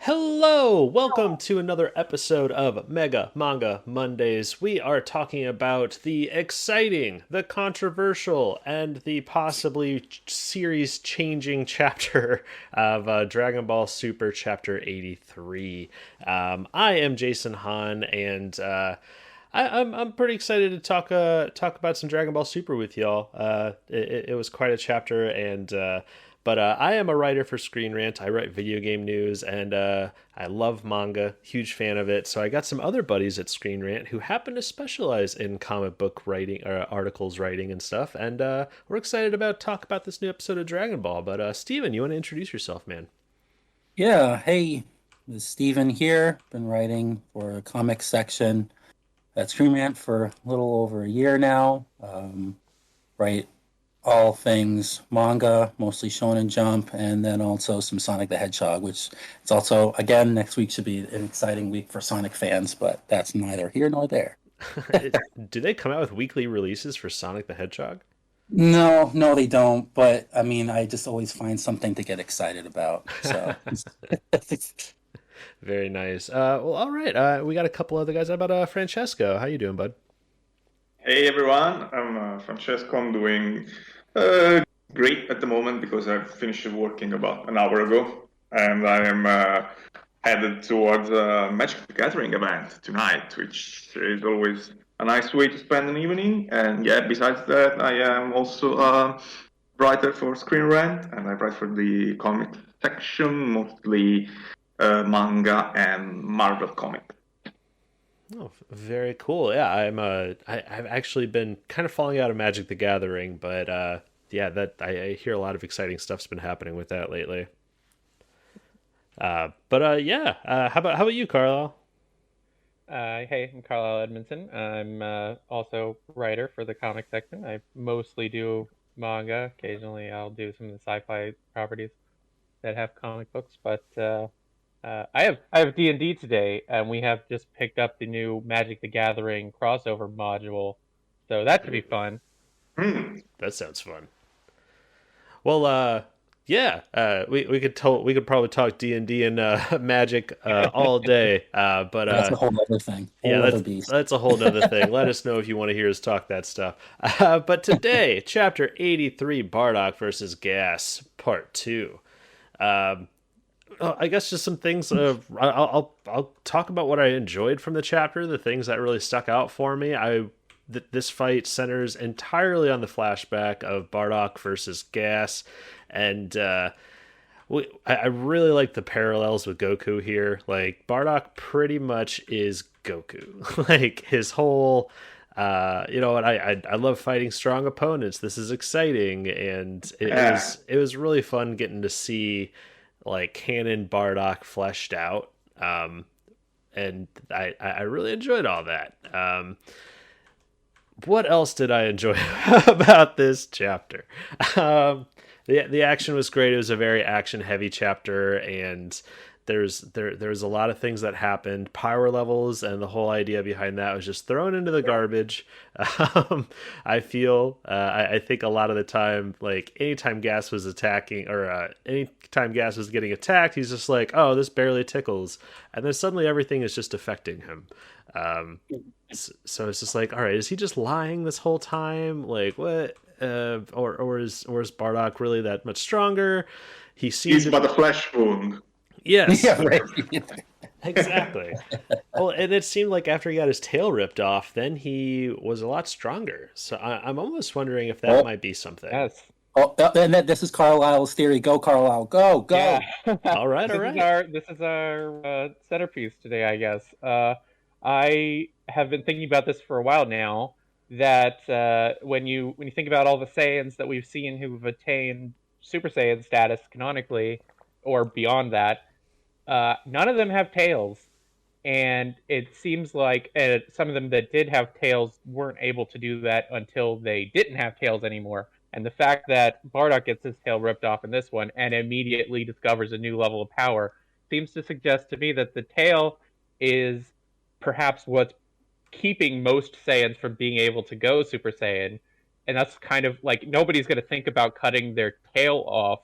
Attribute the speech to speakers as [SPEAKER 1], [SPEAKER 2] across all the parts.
[SPEAKER 1] Hello! Welcome to another episode of Mega Manga Mondays. We are talking about the exciting, the controversial, and the possibly series changing chapter of Dragon Ball Super Chapter 83. I am Jason Hahn, and I'm pretty excited to talk about some Dragon Ball Super with y'all. It was quite a chapter, and but I am a writer for Screen Rant. I write video game news, and I love manga. Huge fan of it. So I got some other buddies at Screen Rant who happen to specialize in comic book writing, or articles writing and stuff. And we're excited about talk about this new episode of Dragon Ball. But Steven, you want to introduce yourself, man?
[SPEAKER 2] Yeah, hey, this is Steven here. Been writing for a comic section at Screen Rant for a little over a year now. Write all things manga, mostly Shonen Jump, and then also some Sonic the Hedgehog, which it's also, again, next week should be an exciting week for Sonic fans, but that's neither here nor there.
[SPEAKER 1] Do they come out with weekly releases for Sonic the Hedgehog?
[SPEAKER 2] No, no, they don't. But I mean, I just always find something to get excited about. So,
[SPEAKER 1] Very nice. Well, all right. We got a couple other guys. How about Francesco? How you doing, bud?
[SPEAKER 3] Hey everyone, I'm Francesco. I'm doing uh, great at the moment because I finished working about an hour ago, and I am headed towards a Magic the Gathering event tonight, which is always a nice way to spend an evening. And yeah, besides that, I am also a writer for Screen Rant, and I write for the comic section, mostly manga and Marvel comic.
[SPEAKER 1] Oh, very cool. Yeah, I've actually been kind of falling out of Magic the Gathering, but yeah, that I hear a lot of exciting stuff's been happening with that lately. But yeah, how about you, Carlyle?
[SPEAKER 4] Hey, I'm Carlyle Edmundson. I'm also writer for the comic section. I mostly do manga. Occasionally, I'll do some of the sci-fi properties that have comic books. But I have D&D today, and we have just picked up the new Magic the Gathering crossover module, so that should be fun.
[SPEAKER 3] Hmm.
[SPEAKER 1] That sounds fun. Well, yeah, we could probably talk D&D and Magic all day. But
[SPEAKER 2] that's a whole other thing,
[SPEAKER 1] yeah,
[SPEAKER 2] whole other beast.
[SPEAKER 1] that's a whole nother thing. Let us know if you want to hear us talk that stuff. But today, Chapter 83, Bardock versus Gas, Part 2. I guess just some things. I'll talk about what I enjoyed from the chapter, the things that really stuck out for me. This fight centers entirely on the flashback of Bardock versus Gas, and I really like the parallels with Goku here. Like Bardock pretty much is Goku. Like his whole you know what, I love fighting strong opponents. This is exciting, and it was really fun getting to see like canon Bardock fleshed out. And I really enjoyed all that. What else did I enjoy about this chapter? The action was great. It was a very action heavy chapter, and there's a lot of things that happened. Power levels and the whole idea behind that was just thrown into the garbage. I feel I think a lot of the time, like anytime Gas was attacking, or anytime Gas was getting attacked, he's just like, oh, this barely tickles, and then suddenly everything is just affecting him. So it's just like, all right, is he just lying this whole time? Like what? Or is Bardock really that much stronger? He seems
[SPEAKER 3] It's but a flesh wound.
[SPEAKER 1] yes,
[SPEAKER 2] Yeah, right.
[SPEAKER 1] exactly. Well, and it seemed like after he got his tail ripped off, then he was a lot stronger. So I'm almost wondering if that
[SPEAKER 2] Oh,
[SPEAKER 1] might be something.
[SPEAKER 4] Yes.
[SPEAKER 2] and this is Carlisle's theory. Go, Carlisle. Go, go.
[SPEAKER 4] Yeah.
[SPEAKER 1] All right, all
[SPEAKER 4] This is
[SPEAKER 1] right.
[SPEAKER 4] our centerpiece today, I guess. I have been thinking about this for a while now. That when you think about all the Saiyans that we've seen who've attained Super Saiyan status canonically or beyond that, none of them have tails, and it seems like some of them that did have tails weren't able to do that until they didn't have tails anymore. And the fact that Bardock gets his tail ripped off in this one and immediately discovers a new level of power seems to suggest to me that the tail is perhaps what's keeping most Saiyans from being able to go Super Saiyan. And that's kind of like nobody's going to think about cutting their tail off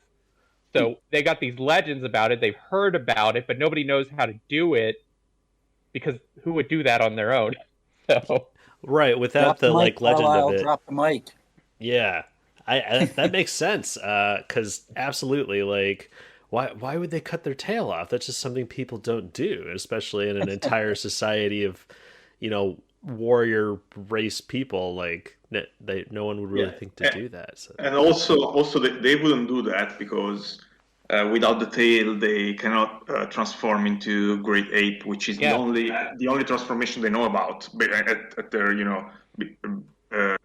[SPEAKER 4] So they got these legends about it. They've heard about it, but nobody knows how to do it because who would do that on their own? So
[SPEAKER 1] Right, without
[SPEAKER 2] Drop the
[SPEAKER 1] the
[SPEAKER 2] mic,
[SPEAKER 1] like legend of
[SPEAKER 2] Carlyle.
[SPEAKER 1] it.
[SPEAKER 2] Drop the mic.
[SPEAKER 1] Yeah, I that makes sense. Because absolutely, like, why would they cut their tail off? That's just something people don't do, especially in an entire society of, warrior race people. Like, no one would really think to do that. So.
[SPEAKER 3] And also they wouldn't do that because without the tail they cannot transform into great ape, which is the only transformation they know about at their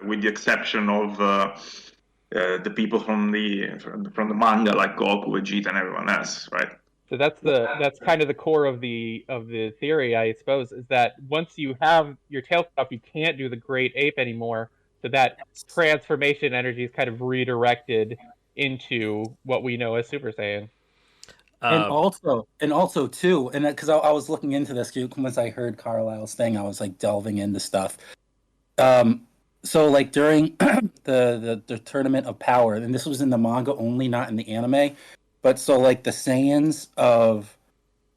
[SPEAKER 3] with the exception of the people from the manga like Goku, Vegeta, and everyone else, right?
[SPEAKER 4] So that's kind of the core of the theory, I suppose, is that once you have your tail cut off, you can't do the great ape anymore. So that transformation energy is kind of redirected into what we know as Super Saiyan.
[SPEAKER 2] And also too, and because I was looking into this once I heard Carlisle's thing, I was like delving into stuff. So like during the Tournament of Power, and this was in the manga only, not in the anime. But so like the Saiyans of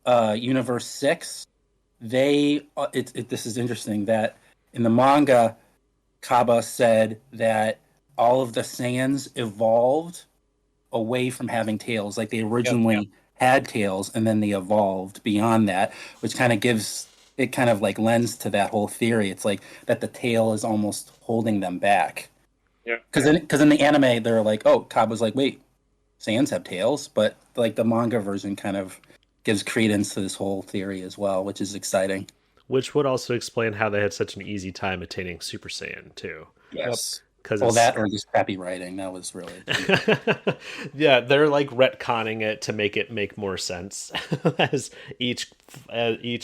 [SPEAKER 2] Universe 6, this is interesting that in the manga, Kaba said that all of the Saiyans evolved away from having tails. Like they originally had tails and then they evolved beyond that, which kind of gives it kind of like lends to that whole theory. It's like that the tail is almost holding them back.
[SPEAKER 3] Yeah.
[SPEAKER 2] Because in the anime, they're like, oh, Kaba's like, wait, Saiyans have tails, but like the manga version kind of gives credence to this whole theory as well, which is exciting.
[SPEAKER 1] Which would also explain how they had such an easy time attaining Super Saiyan too.
[SPEAKER 2] Yes.
[SPEAKER 1] Because
[SPEAKER 2] that or just crappy writing. That was really
[SPEAKER 1] yeah, they're like retconning it to make it make more sense as each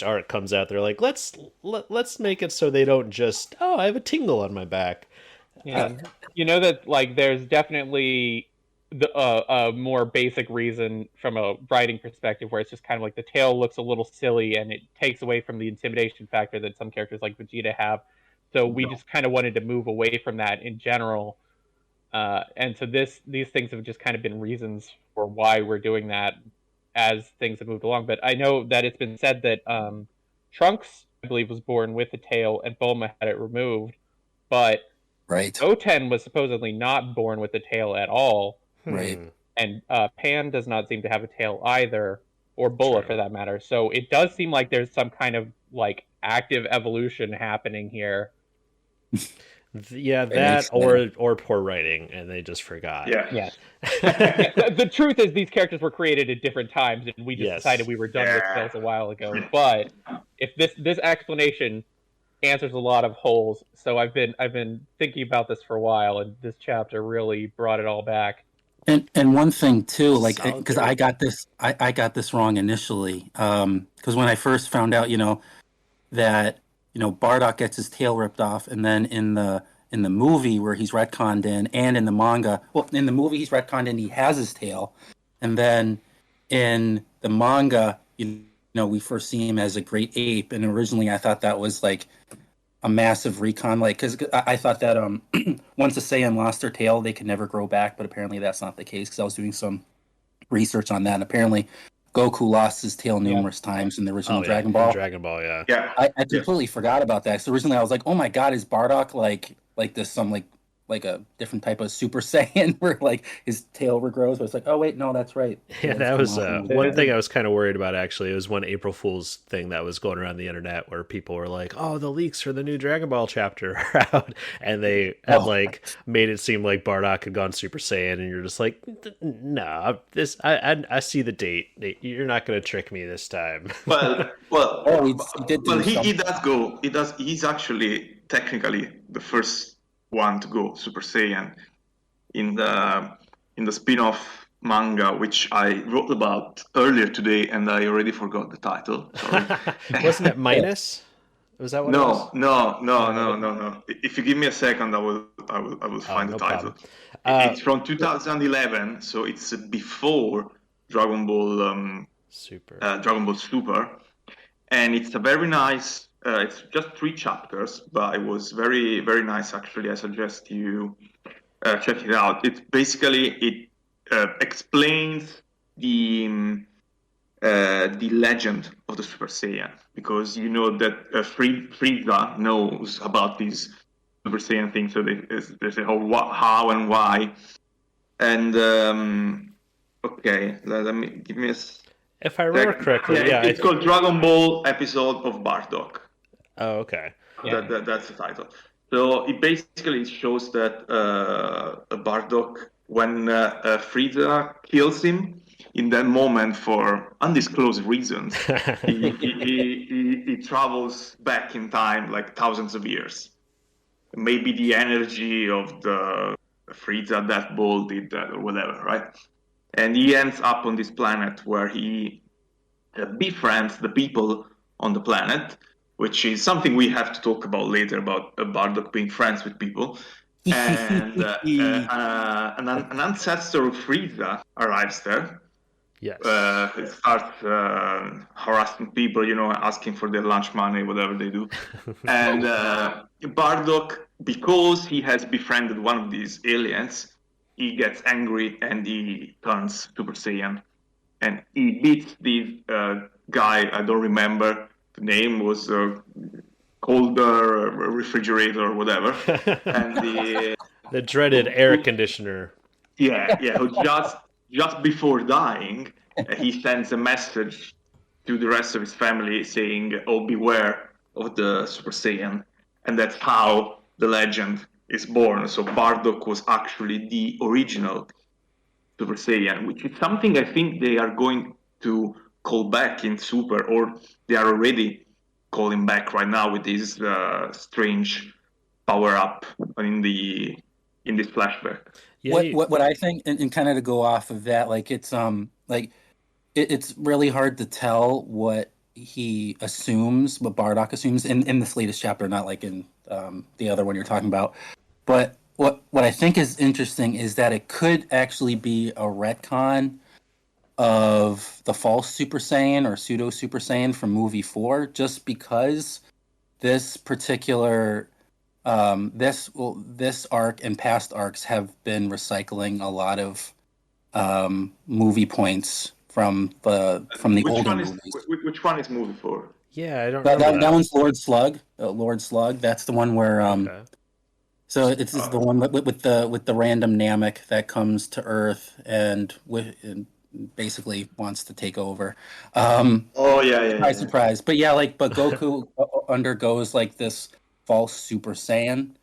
[SPEAKER 1] arc comes out. They're like, let's make it so they don't just I have a tingle on my back.
[SPEAKER 4] Yeah, that like there's definitely a more basic reason from a writing perspective where it's just kind of like the tail looks a little silly and it takes away from the intimidation factor that some characters like Vegeta have. So we just kind of wanted to move away from that in general. And so these things have just kind of been reasons for why we're doing that as things have moved along. But I know that it's been said that Trunks, I believe, was born with a tail and Bulma had it removed. But Goten was supposedly not born with a tail at all.
[SPEAKER 2] Right.
[SPEAKER 4] And Pan does not seem to have a tail either, or Bulla for that matter. So it does seem like there's some kind of like active evolution happening here.
[SPEAKER 1] Yeah, that or poor writing, and they just forgot.
[SPEAKER 3] Yeah.
[SPEAKER 4] The truth is, these characters were created at different times, and we just decided we were done with tails a while ago. But if this explanation answers a lot of holes, so I've been thinking about this for a while, and this chapter really brought it all back.
[SPEAKER 2] And one thing too, like because I got this wrong initially, because when I first found out, that Bardock gets his tail ripped off, and then in the movie where he's retconned in, and in the manga, well, in the movie he's retconned in, he has his tail, and then in the manga, we first see him as a great ape, and originally I thought that was like a massive recon, like because I thought that once a Saiyan lost their tail, they could never grow back, but apparently that's not the case. Because I was doing some research on that, and apparently Goku lost his tail numerous times in the original Dragon Ball.
[SPEAKER 1] Dragon Ball,
[SPEAKER 3] yeah.
[SPEAKER 2] I completely forgot about that. So originally I was like, oh my god, is Bardock like this some like a different type of Super Saiyan where like his tail regrows? But it's like, oh wait, no, that's right.
[SPEAKER 1] Yeah, that was one thing I was kind of worried about actually. It was one April Fool's thing that was going around the internet where people were like, oh, the leaks for the new Dragon Ball chapter are out, and they had like made it seem like Bardock had gone Super Saiyan, and you're just like, no, I see the date. You're not going to trick me this time.
[SPEAKER 3] He does go. He's actually technically the first one to go Super Saiyan in the spin-off manga, which I wrote about earlier today, and I already forgot the title. Sorry.
[SPEAKER 1] Wasn't it Minus? Was that what it was?
[SPEAKER 3] No. If you give me a second, I will find the title. It's from 2011, so it's before Dragon Ball
[SPEAKER 1] Super.
[SPEAKER 3] Dragon Ball Super, and it's a very nice. It's just 3 chapters, but it was very, very nice. Actually, I suggest you check it out. It explains the legend of the Super Saiyan, because you know that Frieza knows about these Super Saiyan things, so there's a whole how and why. And okay, let me give me a.
[SPEAKER 1] If I remember correctly,
[SPEAKER 3] it's called Dragon Ball Episode of Bardock.
[SPEAKER 1] Oh, okay.
[SPEAKER 4] Yeah.
[SPEAKER 3] That's the title. So it basically shows that Bardock, when Frieza kills him, in that moment, for undisclosed reasons, he travels back in time like thousands of years. Maybe the energy of the Frieza Death Ball did that, or whatever, right? And he ends up on this planet where he befriends the people on the planet, which is something we have to talk about later, about Bardock being friends with people. And an ancestor of Frieza arrives there.
[SPEAKER 1] Yes.
[SPEAKER 3] It starts harassing people, asking for their lunch money, whatever they do. And Bardock, because he has befriended one of these aliens, he gets angry and he turns Super Saiyan. And he beats this guy, I don't remember, the name was Colder Refrigerator or whatever. And
[SPEAKER 1] the dreaded air conditioner.
[SPEAKER 3] Yeah, who just before dying, he sends a message to the rest of his family saying, "Oh, beware of the Super Saiyan," and that's how the legend is born. So Bardock was actually the original Super Saiyan, which is something I think they are going to call back in Super, or they are already calling back right now with this strange power up in this flashback.
[SPEAKER 2] Yeah, what I think, and kind of to go off of that, like it's it's really hard to tell what he assumes, what Bardock assumes in this latest chapter, not like in the other one you're talking about. But what I think is interesting is that it could actually be a retcon of the false Super Saiyan or pseudo Super Saiyan from movie 4, just because this particular this arc and past arcs have been recycling a lot of movie points from the older movies.
[SPEAKER 3] Which one is movie 4?
[SPEAKER 1] Yeah, I don't
[SPEAKER 2] know. That one's Lord Slug. Lord Slug. That's the one where
[SPEAKER 1] okay.
[SPEAKER 2] So it's the one with the random Namek that comes to Earth and basically wants to take over. Surprise. But yeah, but Goku undergoes like this false Super Saiyan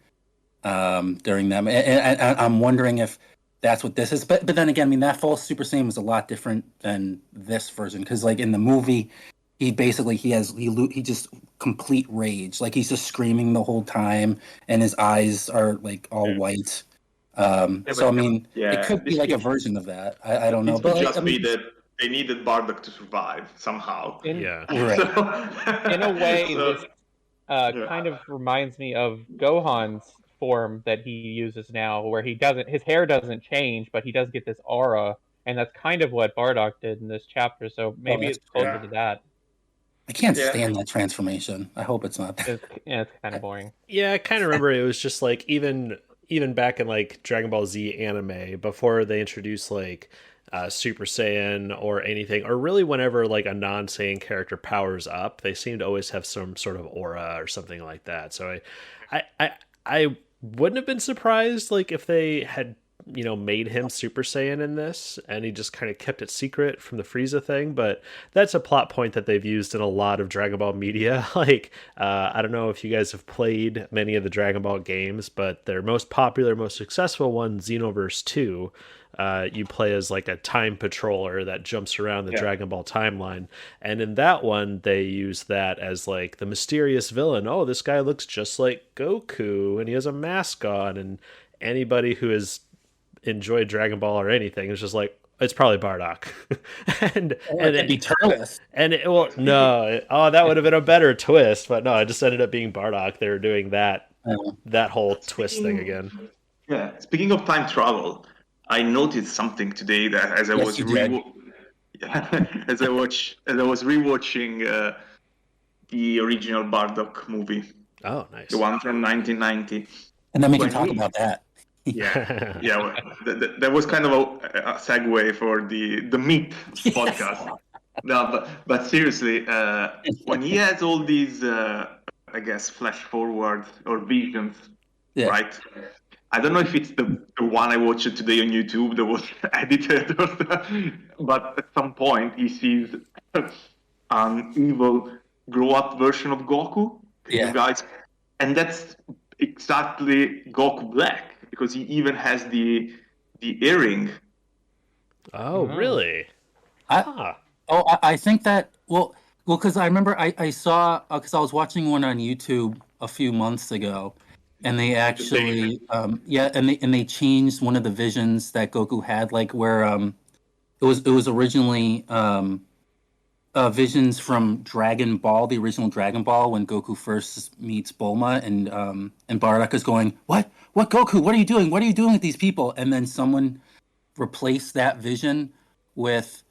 [SPEAKER 2] during them, and I'm wondering if that's what this is. But then again, I mean, that false Super Saiyan was a lot different than this version, because like in the movie, he just complete rage, like he's just screaming the whole time, and his eyes are like all white. So I mean, it could be like a version of that. I don't know,
[SPEAKER 3] but just be that they needed Bardock to survive somehow.
[SPEAKER 4] In a way, this kind of reminds me of Gohan's form that he uses now, where his hair doesn't change, but he does get this aura, and that's kind of what Bardock did in this chapter. So maybe it's closer to that.
[SPEAKER 2] I can't stand that transformation. I hope it's not.
[SPEAKER 4] It's kind of boring.
[SPEAKER 1] Yeah, I kind of remember it was just like even back in like Dragon Ball Z anime, before they introduced like Super Saiyan or anything, or really whenever like a non-Saiyan character powers up, they seem to always have some sort of aura or something like that. So I wouldn't have been surprised like if they had made him Super Saiyan in this and he just kind of kept it secret from the Frieza thing, but that's a plot point that they've used in a lot of Dragon Ball media. Like I don't know if you guys have played many of the Dragon Ball games, but their most popular, most successful one, Xenoverse 2, you play as like a time patroller that jumps around the Dragon Ball timeline, and in that one they use that as like the mysterious villain. Oh, this guy looks just like Goku and he has a mask on, and anybody who has enjoyed Dragon Ball or anything is just like, it's probably Bardock. and
[SPEAKER 2] it'd be Turles.
[SPEAKER 1] And that would have been a better twist, but no, it just ended up being Bardock. They were doing that whole twist thing again.
[SPEAKER 3] Yeah, speaking of time travel, I noticed something today that as I was rewatching the original Bardock movie.
[SPEAKER 1] Oh, nice.
[SPEAKER 3] The one from 1990.
[SPEAKER 2] And then we can talk about that.
[SPEAKER 3] Yeah, yeah. That was kind of a segue for the meat podcast. No, but seriously, when he has all these, I guess, flash forward or visions,
[SPEAKER 2] Yeah.
[SPEAKER 3] right? I don't know if it's the one I watched today on YouTube that was edited, but at some point he sees an evil grow-up version of Goku.
[SPEAKER 2] Yeah.
[SPEAKER 3] You guys, and that's exactly Goku Black because he even has the earring.
[SPEAKER 1] Oh, really?
[SPEAKER 2] I think that because I remember I saw because I was watching one on YouTube a few months ago, and they actually and they changed one of the visions that Goku had, like where it was originally visions from Dragon Ball, the original Dragon Ball, when Goku first meets Bulma, and Bardock is going, what Goku, what are you doing with these people? And then someone replaced that vision with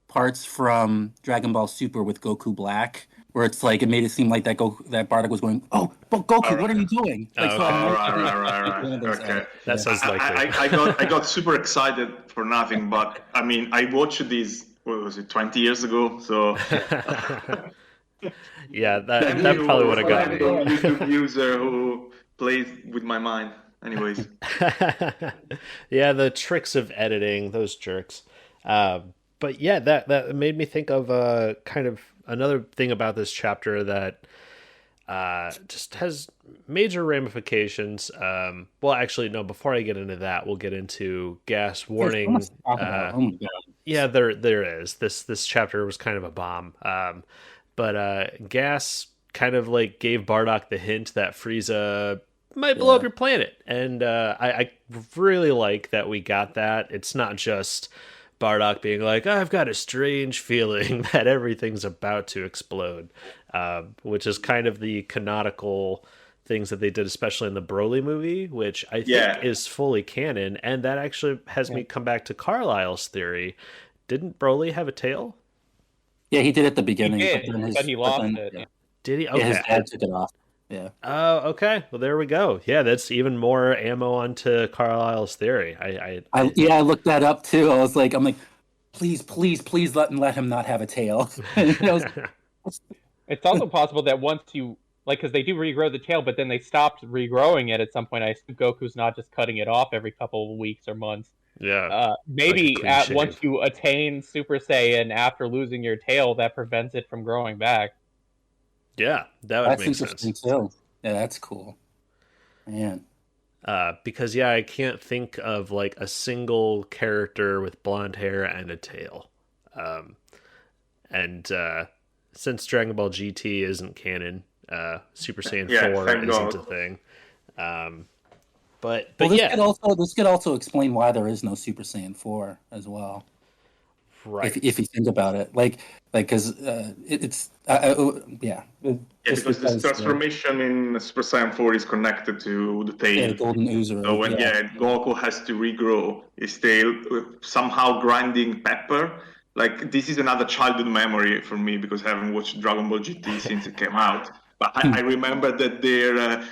[SPEAKER 2] parts from Dragon Ball Super with Goku Black, where it's like it made it seem like that Bardock was going, oh, but Goku, what are you doing? Like, so
[SPEAKER 3] right. Okay,
[SPEAKER 1] that sounds likely.
[SPEAKER 3] I got super excited for nothing, but I mean, I watched these. What was it, 20 years ago? So
[SPEAKER 1] yeah, that probably would have gotten me.
[SPEAKER 3] YouTube user who plays with my mind. Anyways,
[SPEAKER 1] yeah, the tricks of editing, those jerks. But yeah, that made me think of kind of another thing about this chapter that just has major ramifications. Well, actually, no. Before I get into that, we'll get into gas warning. Yeah, there is. This chapter was kind of a bomb. But Gas kind of like gave Bardock the hint that Frieza might blow up your planet, and I really like that we got that. It's not just Bardock being like, I've got a strange feeling that everything's about to explode, which is kind of the canonical things that they did, especially in the Broly movie, which I think is fully canon, and that actually has me come back to Carlyle's theory. Didn't Broly have a tail?
[SPEAKER 2] Yeah, he did at the beginning.
[SPEAKER 4] He did, but he lost it. Yeah.
[SPEAKER 1] Did he? Okay.
[SPEAKER 2] Yeah, his dad took it off. Yeah.
[SPEAKER 1] Oh, okay. Well, there we go. Yeah, that's even more ammo onto Carlyle's theory.
[SPEAKER 2] I looked that up too. I'm like, please let him not have a tail.
[SPEAKER 4] It's also possible that once you because they do regrow the tail, but then they stopped regrowing it at some point. I assume Goku's not just cutting it off every couple of weeks or months.
[SPEAKER 1] Yeah.
[SPEAKER 4] Maybe once you attain Super Saiyan after losing your tail, that prevents it from growing back.
[SPEAKER 1] Yeah, that would make sense.
[SPEAKER 2] Too. Yeah, that's cool. Man.
[SPEAKER 1] Because I can't think of like a single character with blonde hair and a tail. And since Dragon Ball GT isn't canon, Super Saiyan 4 isn't a thing. But
[SPEAKER 2] this could also explain why there is no Super Saiyan 4 as well.
[SPEAKER 1] Right.
[SPEAKER 2] If you think about it, because because
[SPEAKER 3] this transformation in Super Saiyan 4 is connected to the tail.
[SPEAKER 2] Yeah, the golden Uzuru.
[SPEAKER 3] So when Goku has to regrow his tail, somehow grinding pepper. Like, this is another childhood memory for me because I haven't watched Dragon Ball GT since it came out. But I remember that the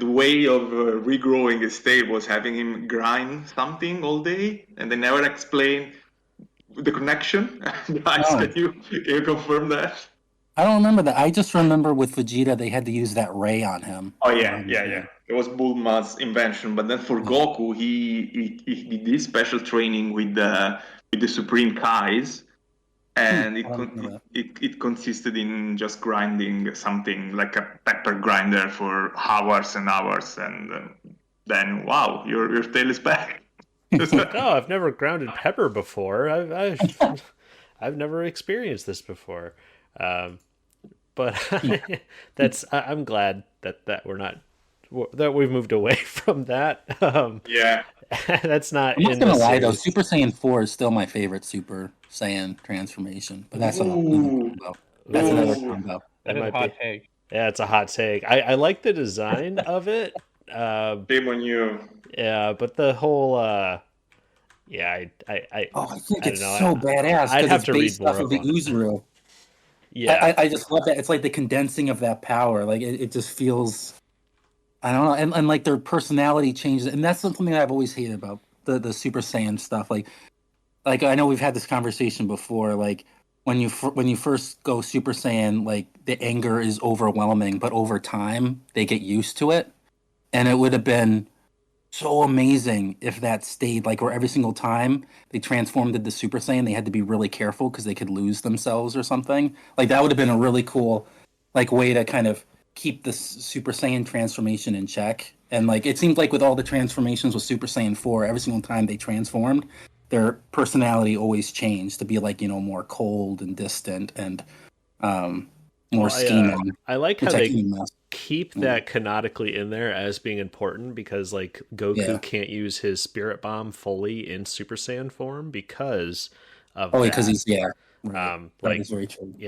[SPEAKER 3] way of regrowing his tail was having him grind something all day, and they never explain the connection. Guys, can you confirm that?
[SPEAKER 2] I don't remember that. I just remember with Vegeta they had to use that ray on him.
[SPEAKER 3] Oh yeah. It was Bulma's invention, but then for Goku, he did this special training with the Supreme Kais, and it consisted in just grinding something like a pepper grinder for hours and hours, and then wow, your tail is back.
[SPEAKER 1] Oh, I've never grounded pepper before. I've never experienced this before. But I'm glad that we've moved away from that. That's not.
[SPEAKER 2] I'm not gonna lie though. Super Saiyan 4 is still my favorite Super Saiyan transformation, but that's another combo. That's another combo.
[SPEAKER 4] That is a hot take.
[SPEAKER 1] Yeah, it's a hot take. I like the design of it.
[SPEAKER 3] Shame on you.
[SPEAKER 1] Yeah, but the whole I
[SPEAKER 2] think it's so badass.
[SPEAKER 1] I'd have to read more
[SPEAKER 2] of the Uzuru.
[SPEAKER 1] Yeah,
[SPEAKER 2] I just love that. It's like the condensing of that power. Like it just feels. I don't know, and like their personality changes, and that's something that I've always hated about the Super Saiyan stuff. Like I know we've had this conversation before. Like when you first go Super Saiyan, like the anger is overwhelming, but over time they get used to it, and it would have been so amazing if that stayed like where every single time they transformed into Super Saiyan, they had to be really careful because they could lose themselves or something. Like that would have been a really cool like way to kind of keep the Super Saiyan transformation in check. And like it seemed like with all the transformations with Super Saiyan 4, every single time they transformed, their personality always changed to be like, more cold and distant and more scheming.
[SPEAKER 1] I like how they keep that canonically in there as being important because like Goku can't use his spirit bomb fully in Super Saiyan form because of
[SPEAKER 2] because he's
[SPEAKER 1] like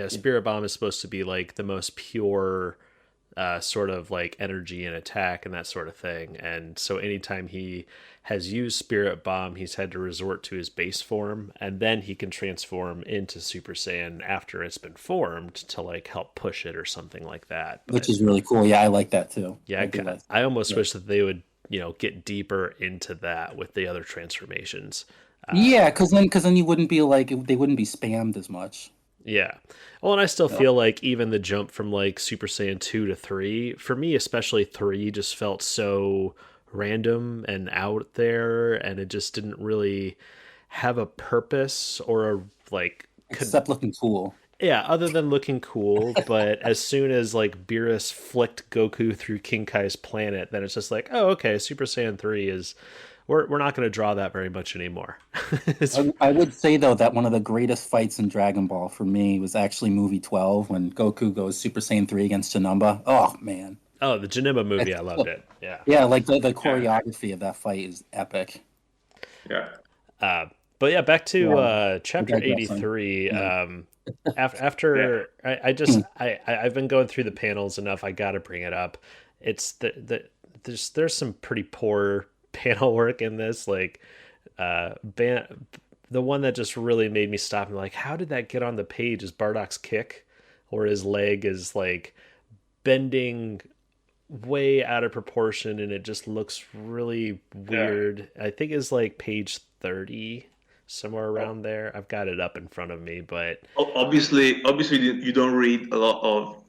[SPEAKER 1] spirit bomb is supposed to be like the most pure sort of like energy and attack and that sort of thing, and so anytime he has used spirit bomb he's had to resort to his base form, and then he can transform into Super Saiyan after it's been formed to like help push it or something like that,
[SPEAKER 2] which is really cool. I like that too.
[SPEAKER 1] I almost wish that they would get deeper into that with the other transformations.
[SPEAKER 2] Because then you wouldn't be like they wouldn't be spammed as much.
[SPEAKER 1] Yeah. Well, and I still feel like even the jump from like Super Saiyan 2 to 3, for me especially 3 just felt so random and out there, and it just didn't really have a purpose or a like
[SPEAKER 2] except looking cool.
[SPEAKER 1] Yeah, other than looking cool, but as soon as like Beerus flicked Goku through King Kai's planet, then it's just like, oh, okay, Super Saiyan 3 is we're not going to draw that very much anymore.
[SPEAKER 2] I would say though that one of the greatest fights in Dragon Ball for me was actually movie 12 when Goku goes Super Saiyan 3 against Janemba. Oh man.
[SPEAKER 1] Oh, the Janemba movie, I loved it. Yeah.
[SPEAKER 2] Yeah, like the choreography of that fight is epic.
[SPEAKER 3] Yeah.
[SPEAKER 1] But yeah, back to chapter 83. After I've been going through the panels enough, I got to bring it up. It's there's some pretty poor panel work in this, like the one that just really made me stop and like, how did that get on the page is Bardock's kick, or his leg is like bending way out of proportion and it just looks really weird. I think it's like page 30, somewhere around there. I've got it up in front of me, but
[SPEAKER 3] obviously you don't read a lot of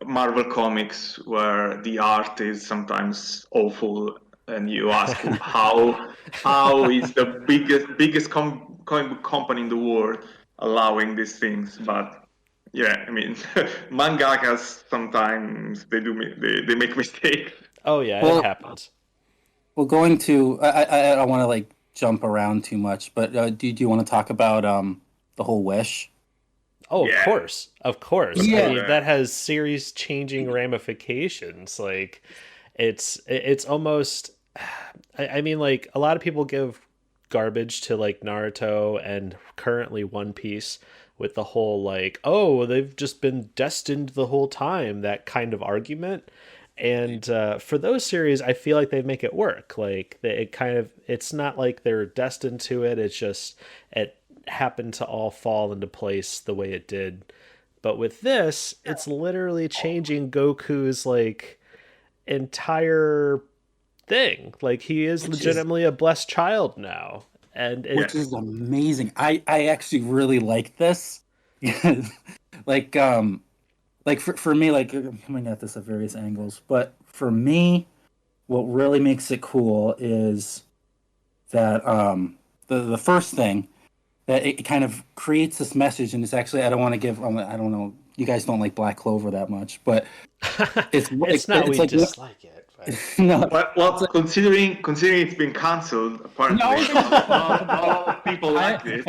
[SPEAKER 3] Marvel comics where the art is sometimes awful, and you ask how is the biggest comic book company in the world allowing these things? But yeah, I mean, mangakas sometimes they make mistakes.
[SPEAKER 1] Oh yeah, it happens.
[SPEAKER 2] Well, going to I don't want to like jump around too much, but do you want to talk about the whole wish?
[SPEAKER 1] Oh, yeah. Of course. Yeah. I mean, that has series changing ramifications. Like, it's almost. I mean, like a lot of people give garbage to like Naruto and currently One Piece with the whole like, oh, they've just been destined the whole time, that kind of argument. And for those series, I feel like they make it work. Like it's not like they're destined to it. It's just it happened to all fall into place the way it did. But with this, it's literally changing Goku's like entire thing. Like he is legitimately a blessed child now, and
[SPEAKER 2] which is amazing. I actually really like this. Like for me, like I'm coming at this at various angles, but for me, what really makes it cool is that the first thing that it kind of creates this message, and it's actually I don't know, you guys don't like Black Clover that much, but
[SPEAKER 1] it's not we like, dislike it. But...
[SPEAKER 2] no,
[SPEAKER 3] well, considering it's been cancelled, apparently, all people like it.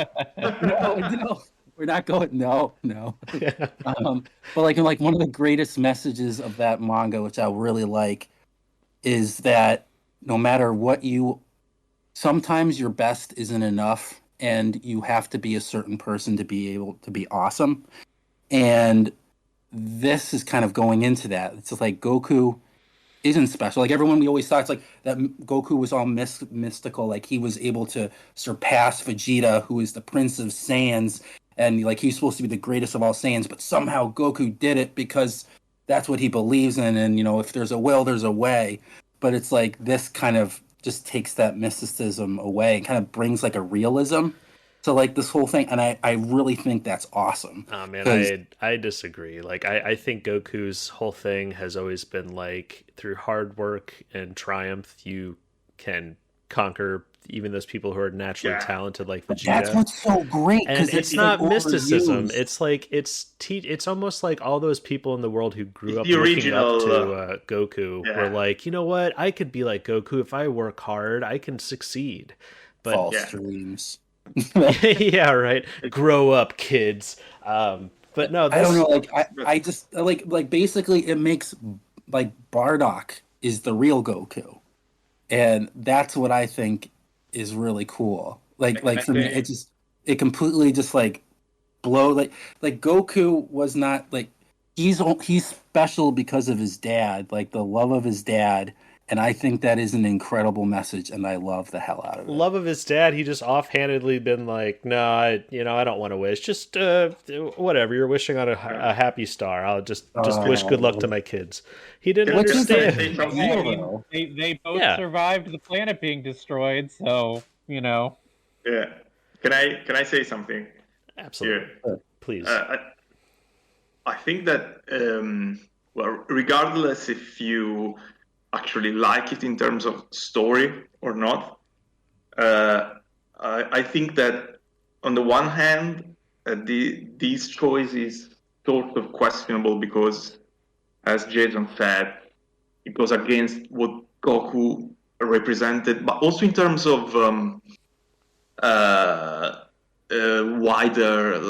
[SPEAKER 2] No. We're not going. No. But like one of the greatest messages of that manga, which I really like, is that no matter what sometimes your best isn't enough, and you have to be a certain person to be able to be awesome. And this is kind of going into that. It's just like Goku isn't special. Like everyone we always thought, it's like that Goku was all mystical. Like he was able to surpass Vegeta, who is the Prince of Saiyans. And like he's supposed to be the greatest of all Saiyans, but somehow Goku did it because that's what he believes in, and if there's a will, there's a way. But it's like this kind of just takes that mysticism away and kind of brings like a realism to like this whole thing, and I really think that's awesome.
[SPEAKER 1] Oh man, I disagree. Like I think Goku's whole thing has always been like through hard work and triumph you can conquer even those people who are naturally talented like
[SPEAKER 2] But that's
[SPEAKER 1] Vegeta.
[SPEAKER 2] what's so great,
[SPEAKER 1] And
[SPEAKER 2] because
[SPEAKER 1] it's not
[SPEAKER 2] like
[SPEAKER 1] mysticism.
[SPEAKER 2] overused.
[SPEAKER 1] It's like it's almost like all those people in the world who grew
[SPEAKER 3] It's
[SPEAKER 1] up
[SPEAKER 3] the
[SPEAKER 1] looking up
[SPEAKER 3] original,
[SPEAKER 1] to Goku
[SPEAKER 3] yeah.
[SPEAKER 1] were like, you know what? I could be like Goku if I work hard. I can succeed. But
[SPEAKER 2] False
[SPEAKER 3] Yeah.
[SPEAKER 2] dreams.
[SPEAKER 1] yeah, right. Grow up, kids. But no,
[SPEAKER 2] I don't
[SPEAKER 1] this
[SPEAKER 2] know. Like I just like basically it makes like Bardock is the real Goku, and that's what I think is really cool. Like for me, it completely just like blow like Goku was not like he's special because of his dad, like the love of his dad, and I think that is an incredible message, and I love the hell out of it.
[SPEAKER 1] love of his dad, he just offhandedly been like, no, I don't want to wish. Just whatever. You're wishing on a happy star. I'll just wish good luck to my kids. He didn't
[SPEAKER 3] Which is
[SPEAKER 1] understand.
[SPEAKER 4] I mean, they both survived the planet being destroyed, so
[SPEAKER 3] Yeah. Can I say something?
[SPEAKER 1] Absolutely.
[SPEAKER 3] Here?
[SPEAKER 1] Please.
[SPEAKER 3] I think that well, regardless if you actually like it in terms of story or not, I think that on the one hand, these choices sort of questionable because, as Jason said, it goes against what Goku represented, but also in terms of wider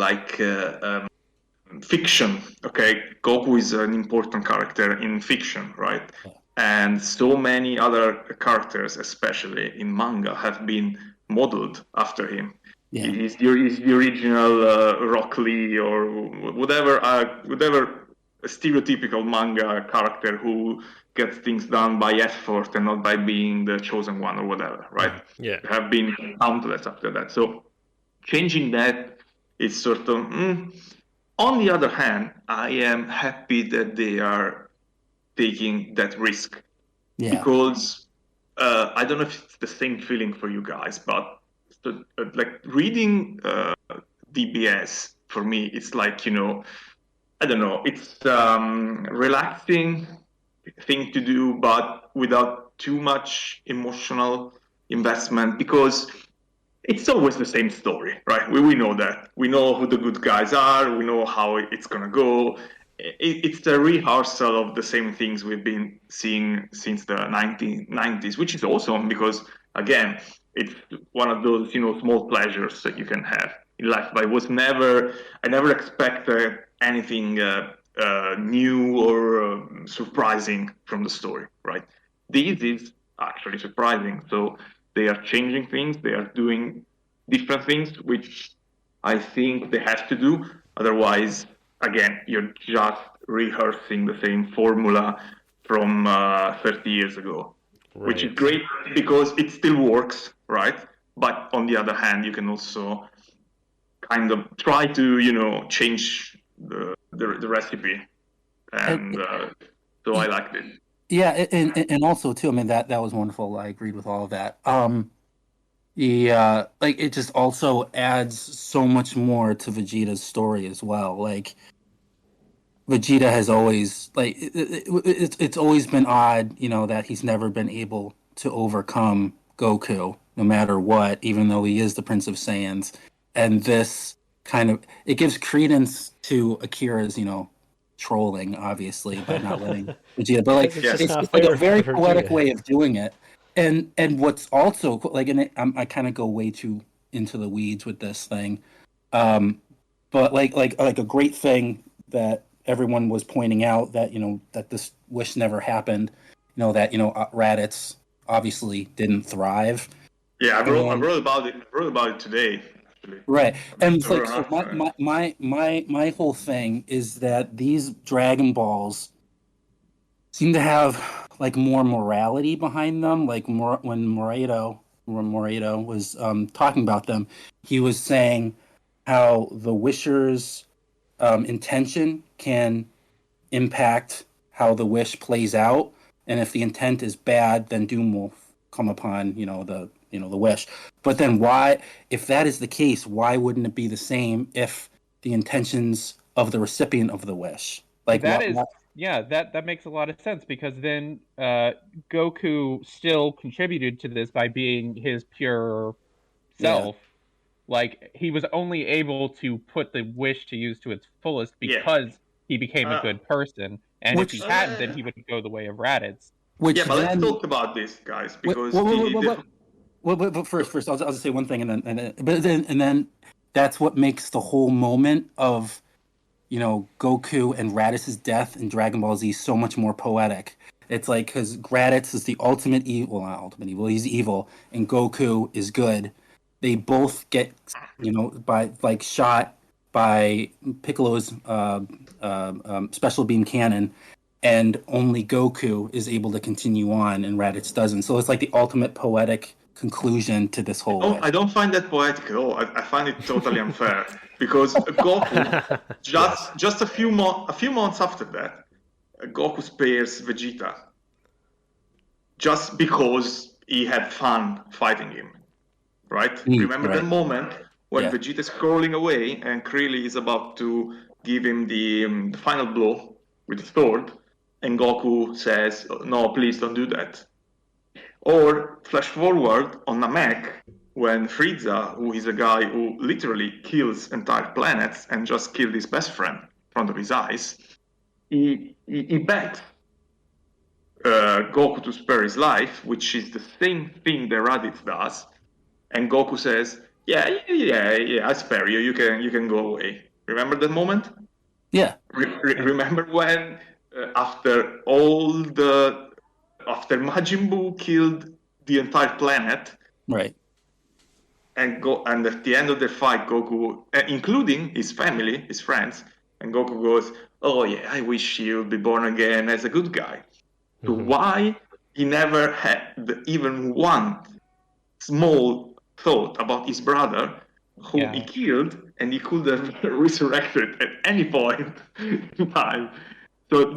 [SPEAKER 3] fiction. Okay, Goku is an important character in fiction, right? And so many other characters, especially in manga, have been modeled after him.
[SPEAKER 2] Yeah.
[SPEAKER 3] He's the original Rock Lee or whatever stereotypical manga character who gets things done by effort and not by being the chosen one or whatever, right?
[SPEAKER 1] Yeah.
[SPEAKER 3] There have been countless after that. So changing that is sort of. On the other hand, I am happy that they are taking that risk because I don't know if it's the same feeling for you guys, but like reading DBS for me, it's like I don't know, it's relaxing thing to do, but without too much emotional investment because it's always the same story, right? We know that. We know who the good guys are. We know how it's going to go. It's a rehearsal of the same things we've been seeing since the 1990s, which is awesome because, again, it's one of those, small pleasures that you can have in life. But I never expected anything new or surprising from the story, right? This is actually surprising. So they are changing things. They are doing different things, which I think they have to do. Otherwise, again, you're just rehearsing the same formula from 30 years ago, which is great because it still works, right? But on the other hand, you can also kind of try to, change the recipe. And so I liked it.
[SPEAKER 2] Yeah, and also too, I mean that was wonderful. I agreed with all of that. Like it just also adds so much more to Vegeta's story as well. Like Vegeta has always it's always been odd, that he's never been able to overcome Goku no matter what, even though he is the Prince of Saiyans. And this kind of it gives credence to Akira's, trolling, obviously, by not letting Vegeta, but like it's like a very poetic way of doing it. And what's also like, and I kind of go way too into the weeds with this thing, but like a great thing that everyone was pointing out that that this wish never happened, that Raditz obviously didn't thrive.
[SPEAKER 3] Yeah, I wrote about it today.
[SPEAKER 2] Right, and it's like so my whole thing is that these Dragon Balls seem to have like more morality behind them. Like more when Morado was talking about them, he was saying how the Wisher's intention can impact how the wish plays out. And if the intent is bad, then doom will come upon the wish. But then why, if that is the case, why wouldn't it be the same if the intentions of the recipient of the wish? Like
[SPEAKER 4] that makes a lot of sense, because then Goku still contributed to this by being his pure self. Like, he was only able to put the wish to use to its fullest because he became a good person. And if he hadn't, then he would go the way of Raditz.
[SPEAKER 3] But let's talk about this, guys, because
[SPEAKER 2] but first, I'll just say one thing, and then that's what makes the whole moment of Goku and Raditz's death in Dragon Ball Z so much more poetic. It's like, because Raditz is the ultimate evil, not ultimate evil, he's evil, and Goku is good. They both get, shot by Piccolo's special beam cannon, and only Goku is able to continue on, and Raditz doesn't. So it's like the ultimate poetic conclusion to this whole.
[SPEAKER 3] I don't find that poetic at all. I find it totally unfair, because Goku just a few months after that, Goku spares Vegeta just because he had fun fighting him. Right? Remember that moment when Vegeta is crawling away and Krillin is about to give him the final blow with the sword, and Goku says, "No, please don't do that." Or flash forward on Namek, when Frieza, who is a guy who literally kills entire planets and just killed his best friend in front of his eyes, he begs Goku to spare his life, which is the same thing that Raditz does. And Goku says, "Yeah, I spare you. You can go away." Remember that moment?
[SPEAKER 2] Yeah.
[SPEAKER 3] Remember when after Majin Buu killed the entire planet,
[SPEAKER 2] right?
[SPEAKER 3] And at the end of the fight, Goku, including his family, his friends, and Goku goes, "Oh yeah, I wish you'd be born again as a good guy." So why he never had even one small thought about his brother, who he killed, and he could have resurrected at any point in time. So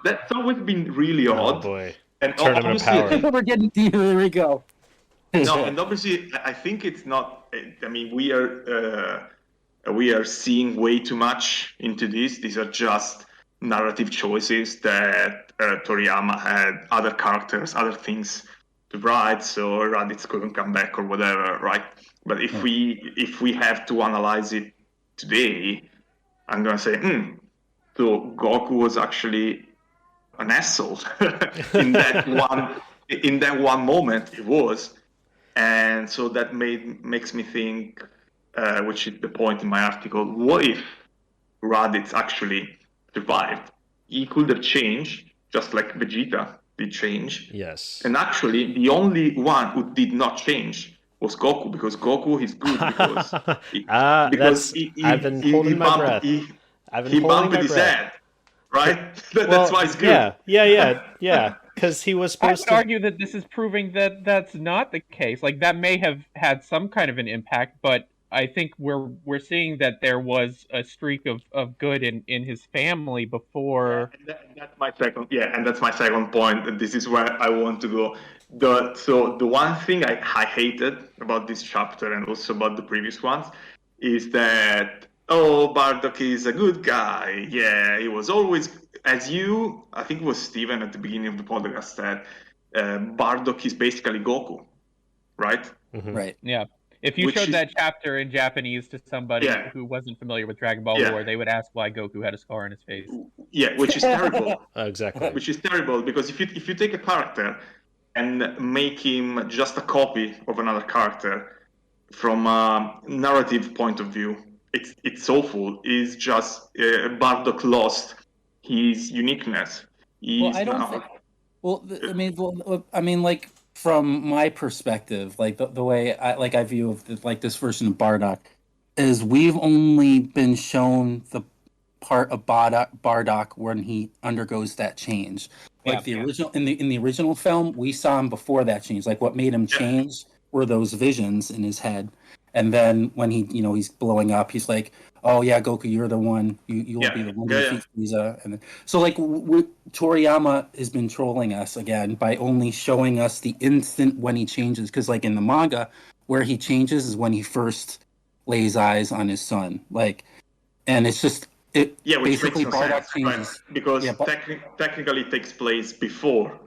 [SPEAKER 3] that's always been really odd.
[SPEAKER 1] Oh boy!
[SPEAKER 3] And
[SPEAKER 1] Tournament of power.
[SPEAKER 2] We're getting deep. Here we go.
[SPEAKER 3] No, and obviously, I think it's not. I mean, we are seeing way too much into this. These are just narrative choices that Toriyama had other characters, other things to write, so Raditz couldn't come back or whatever, right? But if we have to analyze it today, I'm gonna say, so Goku was actually an asshole in that one moment. It was, and so that makes me think, which is the point in my article. What if Raditz actually survived? He could have changed, just like Vegeta did change.
[SPEAKER 1] Yes.
[SPEAKER 3] And actually, the only one who did not change was Goku, because Goku is good because
[SPEAKER 1] I've been holding my breath.
[SPEAKER 3] He bumped his head, right? That's why it's good.
[SPEAKER 1] Yeah. Because he was supposed
[SPEAKER 4] to argue that this is proving that that's not the case. Like, that may have had some kind of an impact, but I think we're seeing that there was a streak of good in his family before.
[SPEAKER 3] That's my second. Yeah, and that's my second point. And this is where I want to go. So the one thing I hated about this chapter, and also about the previous ones, is that Bardock is a good guy. Yeah, he was always, I think it was Steven at the beginning of the podcast said, Bardock is basically Goku, right?
[SPEAKER 2] Mm-hmm. Right.
[SPEAKER 4] Yeah. If you showed that chapter in Japanese to somebody who wasn't familiar with Dragon Ball lore, they would ask why Goku had a scar on his face.
[SPEAKER 3] Yeah, which is terrible.
[SPEAKER 1] Exactly.
[SPEAKER 3] Which is terrible, because if you take a character and make him just a copy of another character from a narrative point of view, it's awful. It's just Bardock lost his uniqueness.
[SPEAKER 2] Like, from my perspective, like the way I view this version of Bardock is, we've only been shown the part of Bardock when he undergoes that change. Like original in the original film, we saw him before that change. Like, what made him change were those visions in his head. And then when he's blowing up, he's like, oh yeah, Goku, you're the one. You'll
[SPEAKER 3] Yeah,
[SPEAKER 2] be the one
[SPEAKER 3] yeah,
[SPEAKER 2] who
[SPEAKER 3] yeah.
[SPEAKER 2] defeats Frieza. And so like Toriyama has been trolling us again by only showing us the instant when he changes, because like in the manga, where he changes is when he first lays eyes on his son. Like, and it's just it
[SPEAKER 3] Yeah, which makes
[SPEAKER 2] basically
[SPEAKER 3] no
[SPEAKER 2] Bardock
[SPEAKER 3] sense, right?
[SPEAKER 2] changes.
[SPEAKER 3] Because
[SPEAKER 2] Yeah,
[SPEAKER 3] technically it takes place before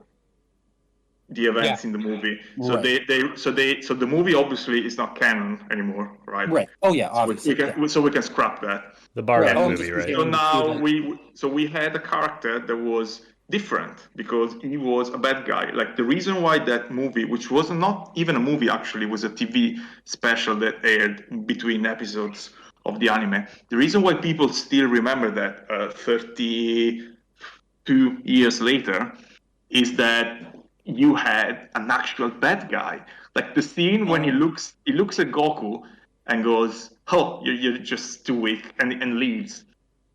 [SPEAKER 3] the events in the movie. So
[SPEAKER 2] Right.
[SPEAKER 3] so the movie obviously is not canon anymore, right?
[SPEAKER 2] Right. Oh yeah,
[SPEAKER 3] So
[SPEAKER 2] obviously.
[SPEAKER 3] we can scrap that.
[SPEAKER 1] The
[SPEAKER 2] Right.
[SPEAKER 1] Bardock
[SPEAKER 2] Oh, I'm
[SPEAKER 1] movie,
[SPEAKER 2] just
[SPEAKER 1] right?
[SPEAKER 3] So
[SPEAKER 2] comparing the two.
[SPEAKER 3] now
[SPEAKER 2] Like,
[SPEAKER 3] we had a character that was different because he was a bad guy. Like the reason why that movie, which was not even a movie actually, was a TV special that aired between episodes of the anime. The reason why people still remember that 32 years later is that you had an actual bad guy. Like the scene when he looks at Goku and goes, "Oh, you're just too weak," and leaves.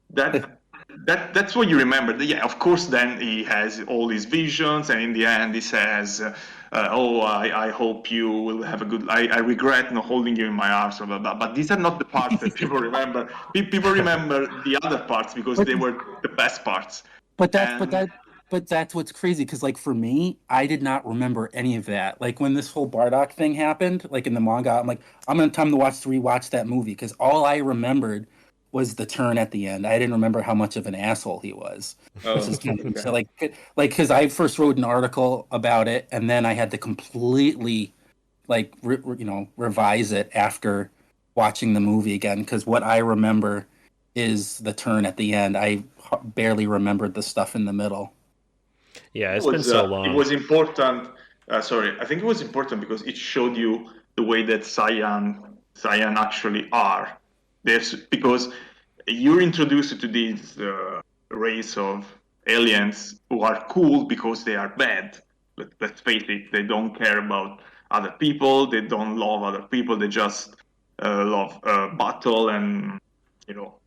[SPEAKER 3] That's what you remember. Yeah, of course. Then he has all these visions, and in the end, he says, "Oh, I hope you will have a good. I regret not holding you in my arms." Blah, blah, blah. But these are not the parts that people remember. People remember the other parts because they were the best parts.
[SPEAKER 2] but that's what's crazy, because like for me, I did not remember any of that. Like when this whole Bardock thing happened, like in the manga, I'm like, I'm gonna time to rewatch that movie, because all I remembered was the turn at the end. I didn't remember how much of an asshole he was. This is kind of, so like because I first wrote an article about it, and then I had to completely like revise it after watching the movie again, because what I remember is the turn at the end. I barely remembered the stuff in the middle.
[SPEAKER 1] Yeah, it's been so long.
[SPEAKER 3] It was important. Sorry, I think it was important because it showed you the way that Saiyan actually are. Because you're introduced to this race of aliens who are cool because they are bad. Let's face it, they don't care about other people. They don't love other people. They just love battle and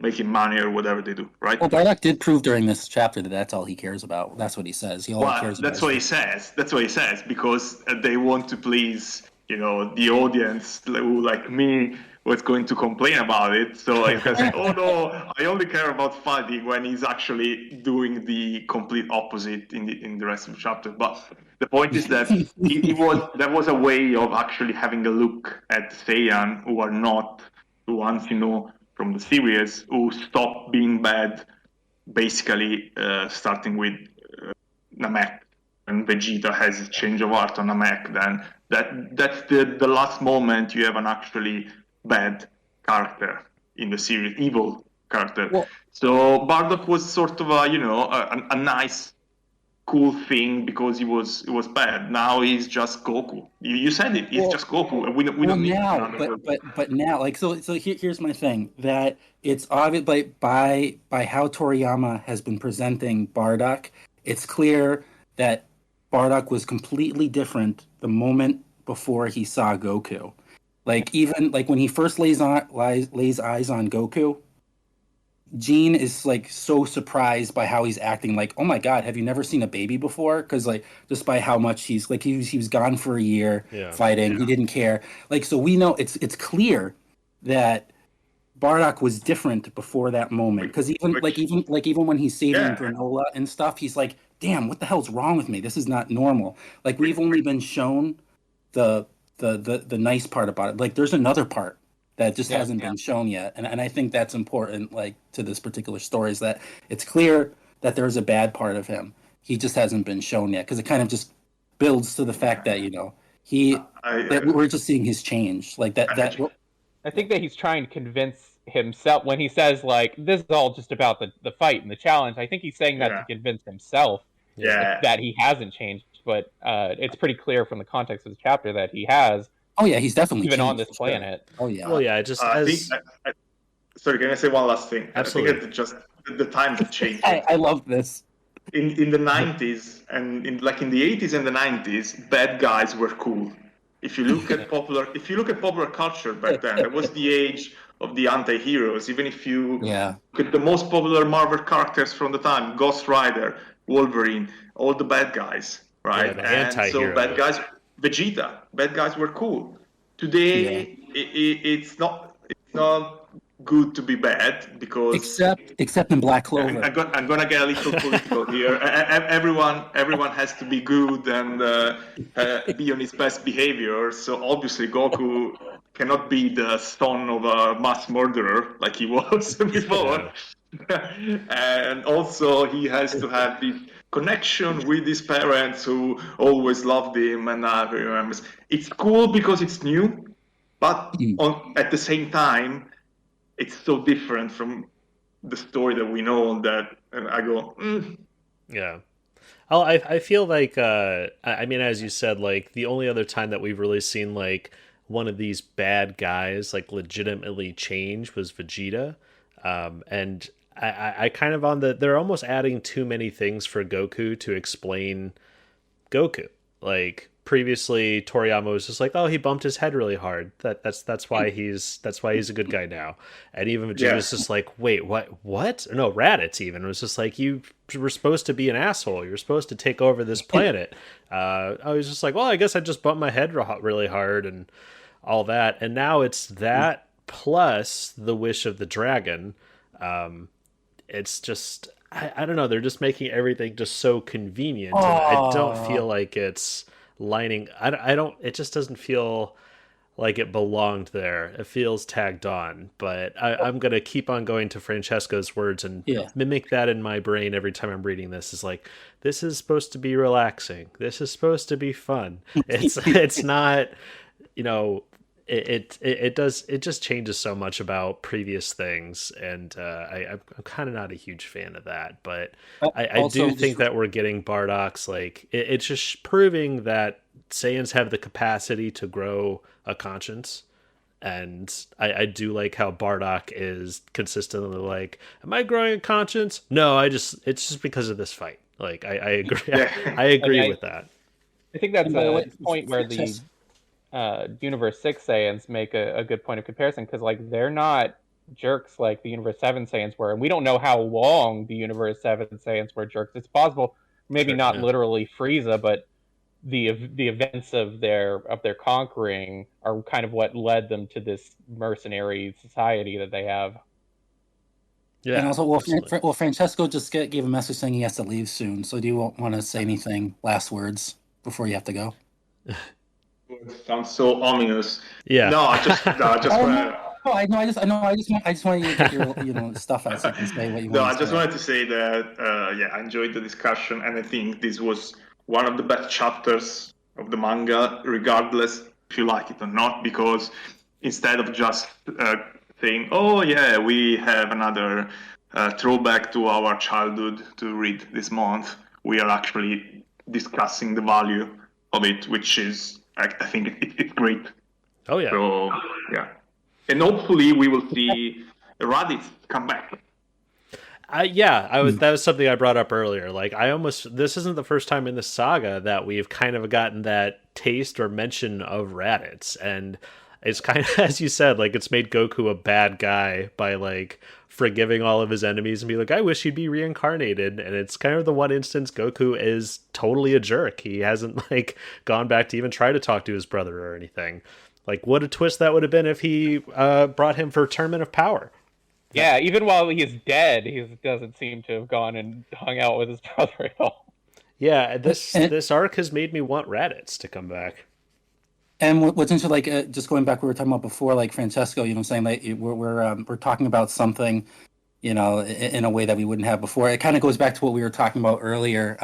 [SPEAKER 3] making money or whatever they do, right?
[SPEAKER 2] Well, Bardock did prove during this chapter that that's all he cares about. That's what he says. He only cares about.
[SPEAKER 3] That's what he says. That's what he says because they want to please, the audience who, like me, was going to complain about it. So he can say, "Oh no, I only care about fighting," when he's actually doing the complete opposite in the rest of the chapter. But the point is that that was a way of actually having a look at Saiyan, who are not the ones from the series who stop being bad, basically starting with Namek, and Vegeta has a change of heart on Namek. Then that's the last moment you have an actually bad character in the series, evil character.
[SPEAKER 2] Well,
[SPEAKER 3] so Bardock was sort of a nice, cool thing because he was bad. Now he's just Goku. You said it. He's just Goku, and we don't need
[SPEAKER 2] now,
[SPEAKER 3] another.
[SPEAKER 2] but now, like so here's my thing, that it's obvious by how Toriyama has been presenting Bardock, it's clear that Bardock was completely different the moment before he saw Goku. Like even like when he first lays eyes on Goku, Gene is like so surprised by how he's acting. Like, oh my god, have you never seen a baby before? Because like just by how much he's like he was gone for a year fighting, he didn't care. Like, so we know it's clear that Bardock was different before that moment. Because even when he's saving Granola and stuff, he's like, damn, what the hell's wrong with me? This is not normal. Like we've only been shown the nice part about it. Like there's another part that just hasn't been shown yet, and I think that's important, like to this particular story, is that it's clear that there's a bad part of him. He just hasn't been shown yet, because it kind of just builds to the fact that we're just seeing his change, like that.
[SPEAKER 4] I think that he's trying to convince himself when he says like this is all just about the fight and the challenge. I think he's saying that to convince himself that he hasn't changed, but it's pretty clear from the context of the chapter that he has.
[SPEAKER 2] Oh yeah, he's definitely
[SPEAKER 4] even
[SPEAKER 2] changed,
[SPEAKER 4] on this planet.
[SPEAKER 2] Sure. Oh yeah.
[SPEAKER 1] Well, yeah. Just
[SPEAKER 3] sorry, can I say one last thing?
[SPEAKER 1] Absolutely.
[SPEAKER 3] I think just the times have changed.
[SPEAKER 2] I love this.
[SPEAKER 3] In the 90s and in the 80s and the 90s, bad guys were cool. If you look at popular culture back then, it was the age of the anti-heroes. Even if you look at the most popular Marvel characters from the time, Ghost Rider, Wolverine, all the bad guys, right?
[SPEAKER 1] Yeah,
[SPEAKER 3] and so bad guys, Vegeta, bad guys were cool. Today, it's not good to be bad because
[SPEAKER 2] except in Black Clover.
[SPEAKER 3] I'm gonna get a little political here. Everyone has to be good and be on his best behavior. So obviously Goku cannot be the son of a mass murderer like he was before. And also he has to have this connection with his parents who always loved him, and it's cool because it's new, but at the same time it's so different from the story that we know that, and I go,
[SPEAKER 1] Yeah. Oh, I feel like, I mean, as you said, like, the only other time that we've really seen, like, one of these bad guys, like, legitimately change was Vegeta. And I kind of they're almost adding too many things for Goku to explain Goku. Like, previously Toriyama was just like, oh, he bumped his head really hard. That's why he's a good guy now. And even Vegeta was just like, wait, what? No, Raditz even was just like, you were supposed to be an asshole. You were supposed to take over this planet. I was just like, well, I guess I just bumped my head really hard and all that. And now it's that plus the wish of the dragon. It's just, I don't know. They're just making everything just so convenient. And I don't feel like it's lining. I don't. It just doesn't feel like it belonged there. It feels tagged on. But I'm gonna keep on going to Francesco's words and mimic that in my brain every time I'm reading this. Is like, this is supposed to be relaxing. This is supposed to be fun. It's not. You know. It just changes so much about previous things, and I'm kind of not a huge fan of that. But I do think that we're getting Bardock's, like, it's just proving that Saiyans have the capacity to grow a conscience, and I do like how Bardock is consistently like, "Am I growing a conscience? No, it's just because of this fight." Like, I agree. I agree with that.
[SPEAKER 4] I think that's a point where the Universe 6 Saiyans make a good point of comparison, because like they're not jerks like the Universe 7 Saiyans were, and we don't know how long the Universe 7 Saiyans were jerks. It's possible, maybe not literally Frieza, but the events of their conquering are kind of what led them to this mercenary society that they have.
[SPEAKER 2] Yeah. And also, Francesco just gave a message saying he has to leave soon. So do you want to say anything, last words before you have to go?
[SPEAKER 3] Sounds so ominous.
[SPEAKER 1] Yeah.
[SPEAKER 3] No, I just
[SPEAKER 2] I just want you to get your stuff out so you can say what you want.
[SPEAKER 3] No, I just wanted to say that I enjoyed the discussion, and I think this was one of the best chapters of the manga, regardless if you like it or not, because instead of just saying, "Oh yeah, we have another throwback to our childhood to read this month," we are actually discussing the value of it, which is, I think it's great.
[SPEAKER 1] Oh yeah.
[SPEAKER 3] So yeah, and hopefully we will see Raditz come back.
[SPEAKER 1] That was something I brought up earlier. Like, this isn't the first time in the saga that we've kind of gotten that taste or mention of Raditz, and it's kind of, as you said, like, it's made Goku a bad guy by like forgiving all of his enemies and be like, I wish he'd be reincarnated. And it's kind of the one instance Goku is totally a jerk. He hasn't like gone back to even try to talk to his brother or anything. Like, what a twist that would have been if he brought him for Tournament of Power.
[SPEAKER 4] Yeah, even while he's dead, he doesn't seem to have gone and hung out with his brother at all.
[SPEAKER 1] Yeah, this arc has made me want Raditz to come back.
[SPEAKER 2] And what's interesting, like, just going back, we were talking about before, like Francesco, saying that we're talking about something, in a way that we wouldn't have before. It kind of goes back to what we were talking about earlier,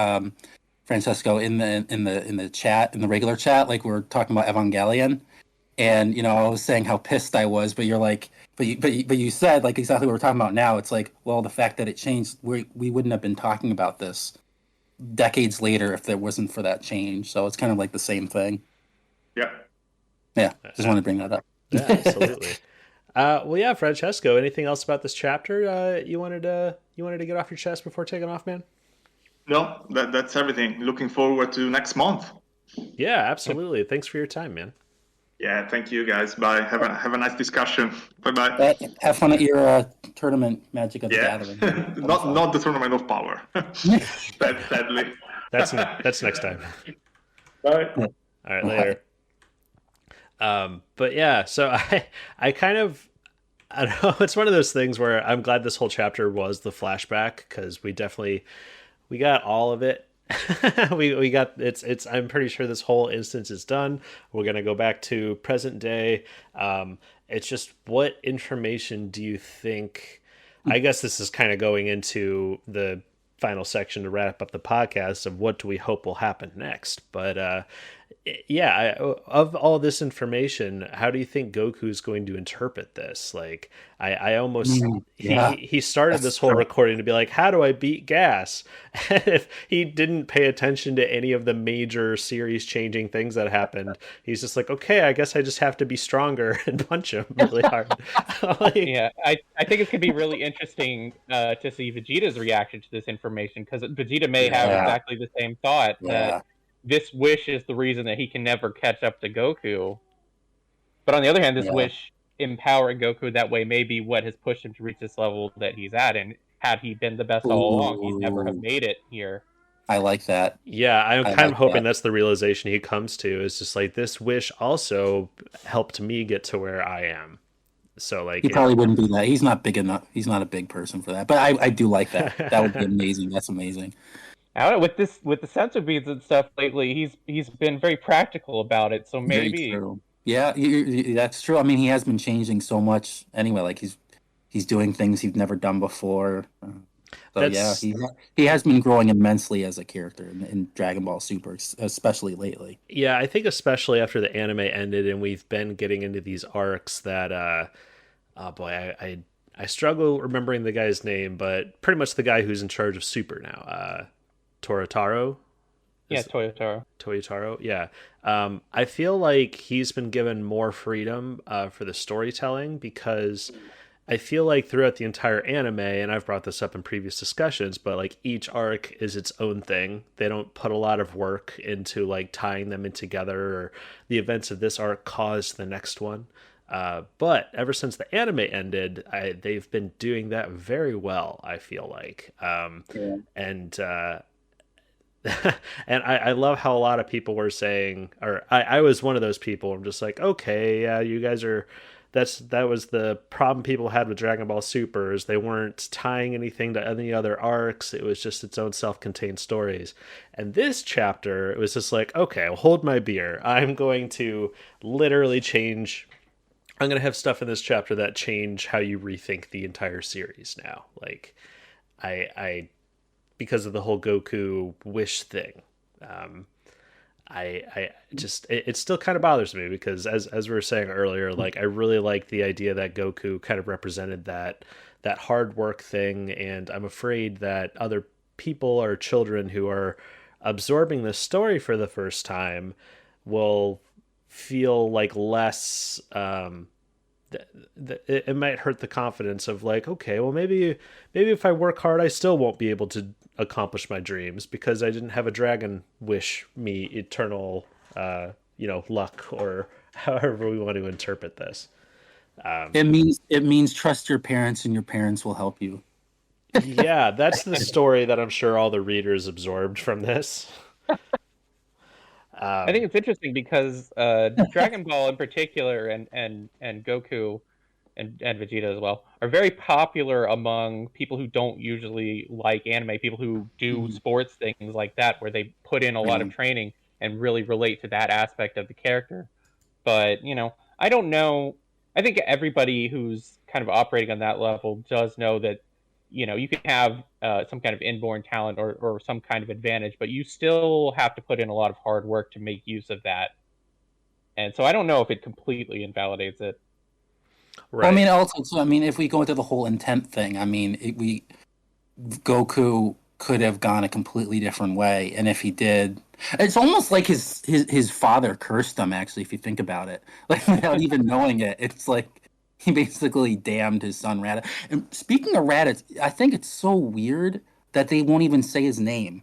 [SPEAKER 2] Francesco, in the chat, in the regular chat, like we were talking about Evangelion, and I was saying how pissed I was, but you're like, but you said like exactly what we're talking about now. It's like, well, the fact that it changed, we wouldn't have been talking about this decades later if there wasn't for that change. So it's kind of like the same thing. Yeah, just want to bring that up.
[SPEAKER 1] Yeah, absolutely. Well, yeah, Francesco, anything else about this chapter you wanted to get off your chest before taking off, man?
[SPEAKER 3] No, that's everything. Looking forward to next month.
[SPEAKER 1] Yeah, absolutely. Thanks for your time, man.
[SPEAKER 3] Yeah, thank you guys. Bye. Have a nice discussion. Bye.
[SPEAKER 2] Have fun at your tournament, Magic of the Gathering.
[SPEAKER 3] not the Tournament of Power. Sadly.
[SPEAKER 1] That's next time.
[SPEAKER 3] Bye.
[SPEAKER 1] All right, later. But yeah, so I kind of, I don't know. It's one of those things where I'm glad this whole chapter was the flashback because we got all of it. We got it's. I'm pretty sure this whole instance is done. We're gonna go back to present day. It's just what information do you think? I guess this is kind of going into the final section to wrap up the podcast of what do we hope will happen next. But yeah, of all this information, how do you think Goku's going to interpret this? Like, I almost he started this whole recording to be like, how do I beat gas? And if he didn't pay attention to any of the major series changing things that happened, he's just like, okay, I guess I just have to be stronger and punch him really hard. Like,
[SPEAKER 4] Yeah, I think it could be really interesting to see Vegeta's reaction to this information, because Vegeta may have exactly the same thought that this wish is the reason that he can never catch up to Goku. But on the other hand, this wish empowering Goku that way may be what has pushed him to reach this level that he's at. And had he been the best all along, he'd never have made it here.
[SPEAKER 2] I like that.
[SPEAKER 1] Yeah, I'm kind of hoping that's the realization he comes to. Is just like, this wish also helped me get to where I am. So like,
[SPEAKER 2] he probably wouldn't be that. He's not big enough. He's not a big person for that. But I do like that. That would be amazing. That's amazing.
[SPEAKER 4] I don't know, with the sensor beads and stuff lately, he's been very practical about it. So maybe,
[SPEAKER 2] very true. Yeah, that's true. I mean, he has been changing so much anyway. Like he's doing things he's never done before. So yeah, he has been growing immensely as a character in Dragon Ball Super, especially lately.
[SPEAKER 1] Yeah, I think especially after the anime ended and we've been getting into these arcs that oh boy, I struggle remembering the guy's name, but pretty much the guy who's in charge of Super now. Toyotaro?
[SPEAKER 4] Yeah, Toyotaro.
[SPEAKER 1] Toyotaro, yeah. I feel like he's been given more freedom for the storytelling, because I feel like throughout the entire anime, and I've brought this up in previous discussions, but like each arc is its own thing. They don't put a lot of work into like tying them in together, or the events of this arc caused the next one. But ever since the anime ended, they've been doing that very well, I feel like. And and I love how a lot of people were saying, or I was one of those people. I'm just like, okay, yeah, you guys are. That was the problem people had with Dragon Ball Super, is they weren't tying anything to any other arcs. It was just its own self-contained stories. And this chapter, it was just like, okay, well, hold my beer. I'm going to literally change. I'm going to have stuff in this chapter that change how you rethink the entire series now. Like, I because of the whole Goku wish thing. I just, it still kind of bothers me, because as we were saying earlier, like I really like the idea that Goku kind of represented that hard work thing, and I'm afraid that other people or children who are absorbing this story for the first time will feel like less it might hurt the confidence of like, okay, well maybe if I work hard I still won't be able to accomplish my dreams because I didn't have a dragon wish me eternal luck, or however we want to interpret this.
[SPEAKER 2] It means trust your parents and your parents will help you.
[SPEAKER 1] Yeah, that's the story that I'm sure all the readers absorbed from this.
[SPEAKER 4] I think it's interesting because Dragon Ball in particular and Goku and Vegeta as well are very popular among people who don't usually like anime, people who do sports things like that, where they put in a lot of training and really relate to that aspect of the character. But, I don't know. I think everybody who's kind of operating on that level does know that, you can have some kind of inborn talent or some kind of advantage, but you still have to put in a lot of hard work to make use of that. And so I don't know if it completely invalidates it.
[SPEAKER 2] Right. Well, if we go into the whole intent thing, Goku could have gone a completely different way, and if he did, it's almost like his father cursed him. Actually, if you think about it, like without even knowing it, it's like he basically damned his son Raditz. And speaking of Raditz, I think it's so weird that they won't even say his name.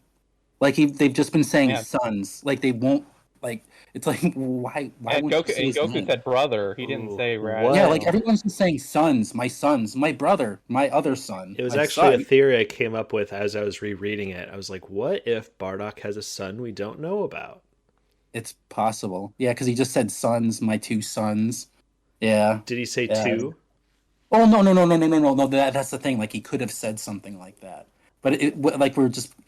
[SPEAKER 2] Like they've just been saying sons. Like they won't. Like it's like why wouldn't you say his
[SPEAKER 4] Goku
[SPEAKER 2] name?
[SPEAKER 4] said brother. He didn't say Raditz.
[SPEAKER 2] Yeah, like everyone's just saying sons, my brother, my other son.
[SPEAKER 1] It was actually a theory I came up with as I was rereading it. I was like, what if Bardock has a son we don't know about?
[SPEAKER 2] It's possible. Yeah, because he just said sons, my two sons. Yeah.
[SPEAKER 1] Did he say two?
[SPEAKER 2] Oh no. That's the thing. Like he could have said something like that, but like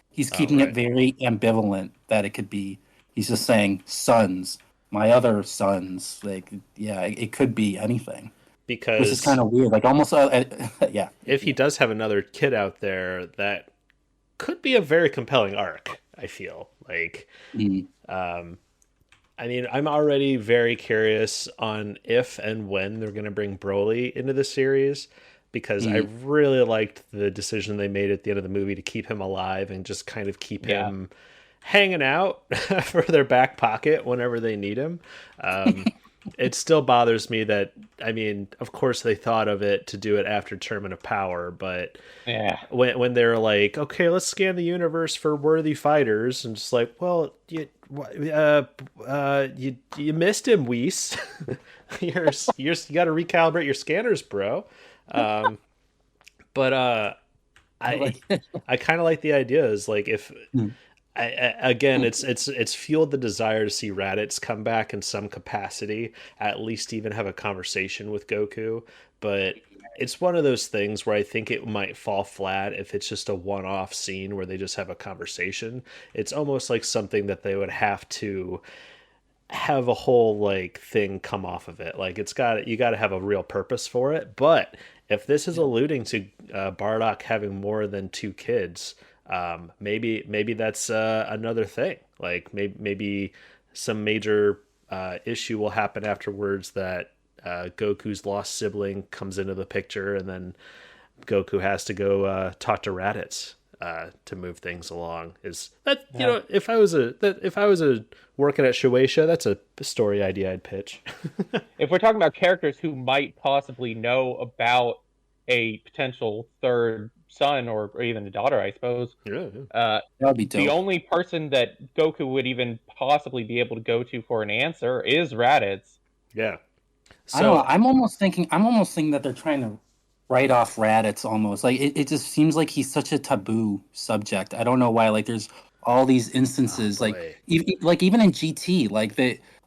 [SPEAKER 2] he's keeping it very ambivalent that it could be. He's just saying sons, my other sons. Like yeah, it could be anything.
[SPEAKER 1] Because
[SPEAKER 2] Which is kind of weird. Like almost yeah.
[SPEAKER 1] If he does have another kid out there, that could be a very compelling arc. I feel like. I mean, I'm already very curious on if and when they're going to bring Broly into the series, because I really liked the decision they made at the end of the movie to keep him alive and just kind of keep him hanging out for their back pocket whenever they need him. It still bothers me that, I mean, of course they thought of it to do it after Tournament of Power, but when they're like, okay, let's scan the universe for worthy fighters, and just like, well, you missed him, Whis. you got to recalibrate your scanners, bro. But I kind of like the idea is like if. Again, it's fueled the desire to see Raditz come back in some capacity, at least even have a conversation with Goku. But it's one of those things where I think it might fall flat if it's just a one-off scene where they just have a conversation. It's almost like something that they would have to have a whole like thing come off of it. Like you got to have a real purpose for it. But if this is alluding to Bardock having more than 2 kids. Maybe that's another thing. Like maybe some major issue will happen afterwards that Goku's lost sibling comes into the picture, and then Goku has to go talk to Raditz to move things along. Is that you know if I was a working at Shueisha, that's a story idea I'd pitch.
[SPEAKER 4] If we're talking about characters who might possibly know about a potential third son or even a daughter, I suppose.
[SPEAKER 2] That'd be dope.
[SPEAKER 4] The only person that Goku would even possibly be able to go to for an answer is Raditz.
[SPEAKER 1] Yeah.
[SPEAKER 2] So, I don't know. I'm almost thinking that they're trying to write off Raditz almost. Like it just seems like he's such a taboo subject. I don't know why. Like there's all these instances, like even in GT,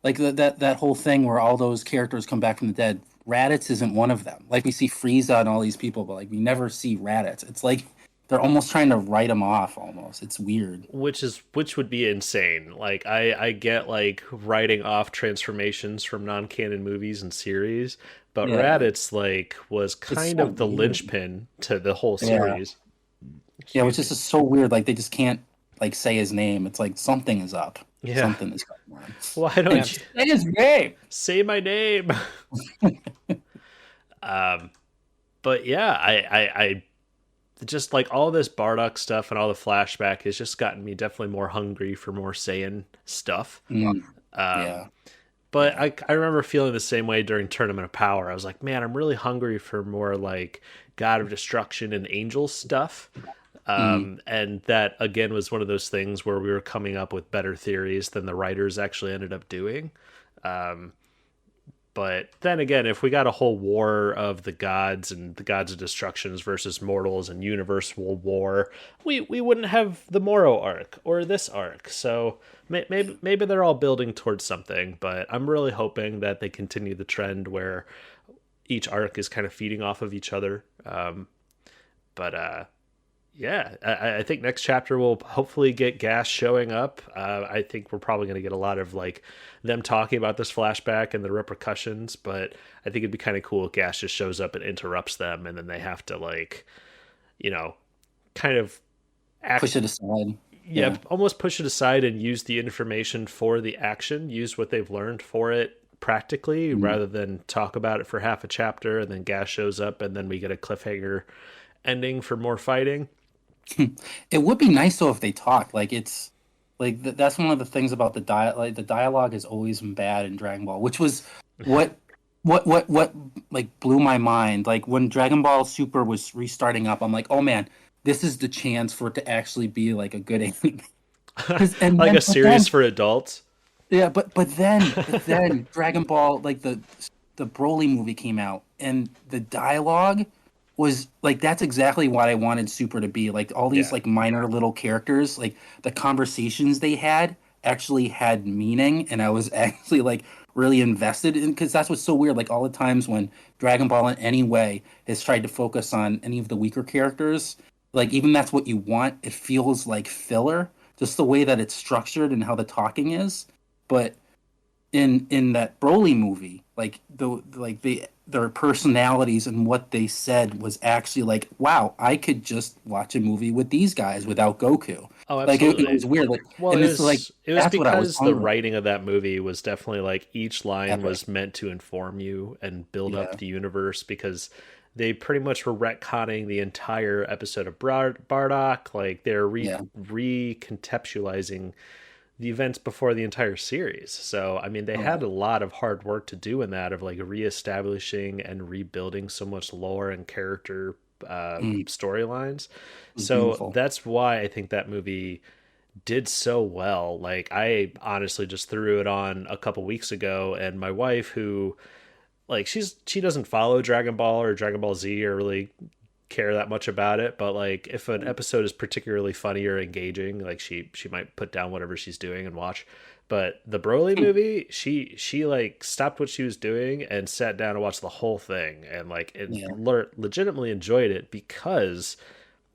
[SPEAKER 2] that whole thing where all those characters come back from the dead. Raditz isn't one of them. Like we see Frieza and all these people, but like we never see Raditz. It's like they're almost trying to write him off. Almost, it's weird.
[SPEAKER 1] Which would be insane. Like I get like writing off transformations from non-canon movies and series, but Raditz like was kind of the linchpin to the whole series.
[SPEAKER 2] Yeah, which is just so weird. Like they just can't like say his name. It's like something is up.
[SPEAKER 1] Yeah.
[SPEAKER 2] Something is going on.
[SPEAKER 1] Why don't you
[SPEAKER 2] say his name?
[SPEAKER 1] Say my name. But yeah, I just like all this Bardock stuff and all the flashback has just gotten me definitely more hungry for more Saiyan stuff. But I remember feeling the same way during Tournament of Power. I was like, man, I'm really hungry for more like God of Destruction and Angel stuff. And that again was one of those things where we were coming up with better theories than the writers actually ended up doing. But then again, if we got a whole war of the gods and the gods of destructions versus mortals and universal war, we wouldn't have the Moro arc or this arc. So maybe they're all building towards something, but I'm really hoping that they continue the trend where each arc is kind of feeding off of each other. Yeah, I think next chapter will hopefully get Gas showing up. I think we're probably going to get a lot of like them talking about this flashback and the repercussions, but I think it'd be kind of cool if Gas just shows up and interrupts them, and then they have to like, kind of
[SPEAKER 2] push it aside.
[SPEAKER 1] Yeah, almost push it aside and use the information for the action, use what they've learned for it practically, rather than talk about it for half a chapter and then Gas shows up and then we get a cliffhanger ending for more fighting.
[SPEAKER 2] It would be nice though if they talked. Like it's like that's one of the things about the dialogue. Like, the dialogue has always been bad in Dragon Ball, which was what like blew my mind. Like when Dragon Ball Super was restarting up, I'm like, oh man, this is the chance for it to actually be like a good anime.
[SPEAKER 1] Like a series for adults.
[SPEAKER 2] Yeah, but then Dragon Ball, like the Broly movie came out, and the dialogue was like, that's exactly what I wanted Super to be. Like all these like minor little characters, like the conversations they had actually had meaning, and I was actually like really invested in, because that's what's so weird. Like all the times when Dragon Ball in any way has tried to focus on any of the weaker characters, like even that's what you want, it feels like filler, just the way that it's structured and how the talking is. But in that Broly movie, like their personalities and what they said was actually like, wow, I could just watch a movie with these guys without Goku.
[SPEAKER 1] Oh,
[SPEAKER 2] Like
[SPEAKER 1] absolutely.
[SPEAKER 2] it was weird. Like,
[SPEAKER 1] Well,
[SPEAKER 2] and
[SPEAKER 1] it
[SPEAKER 2] it's
[SPEAKER 1] was
[SPEAKER 2] like
[SPEAKER 1] it was
[SPEAKER 2] that's what I was
[SPEAKER 1] because the
[SPEAKER 2] hungry.
[SPEAKER 1] writing of that movie was definitely like each line
[SPEAKER 2] Epic.
[SPEAKER 1] was meant to inform you and build
[SPEAKER 2] Yeah.
[SPEAKER 1] up the universe, because they pretty much were retconning the entire episode of Bardock. Like they're
[SPEAKER 2] Yeah.
[SPEAKER 1] recontextualizing the events before the entire series. So I mean, they had a lot of hard work to do in that, of like reestablishing and rebuilding so much lore and character storylines.
[SPEAKER 2] was
[SPEAKER 1] So
[SPEAKER 2] beautiful.
[SPEAKER 1] that's why I think that movie did so well. Like I honestly just threw it on a couple weeks ago, and my wife, who like she doesn't follow Dragon Ball or Dragon Ball Z or really care that much about it, but like if an episode is particularly funny or engaging, like she might put down whatever she's doing and watch. But the Broly movie, she like stopped what she was doing and sat down and watched the whole thing, and like legitimately enjoyed it, because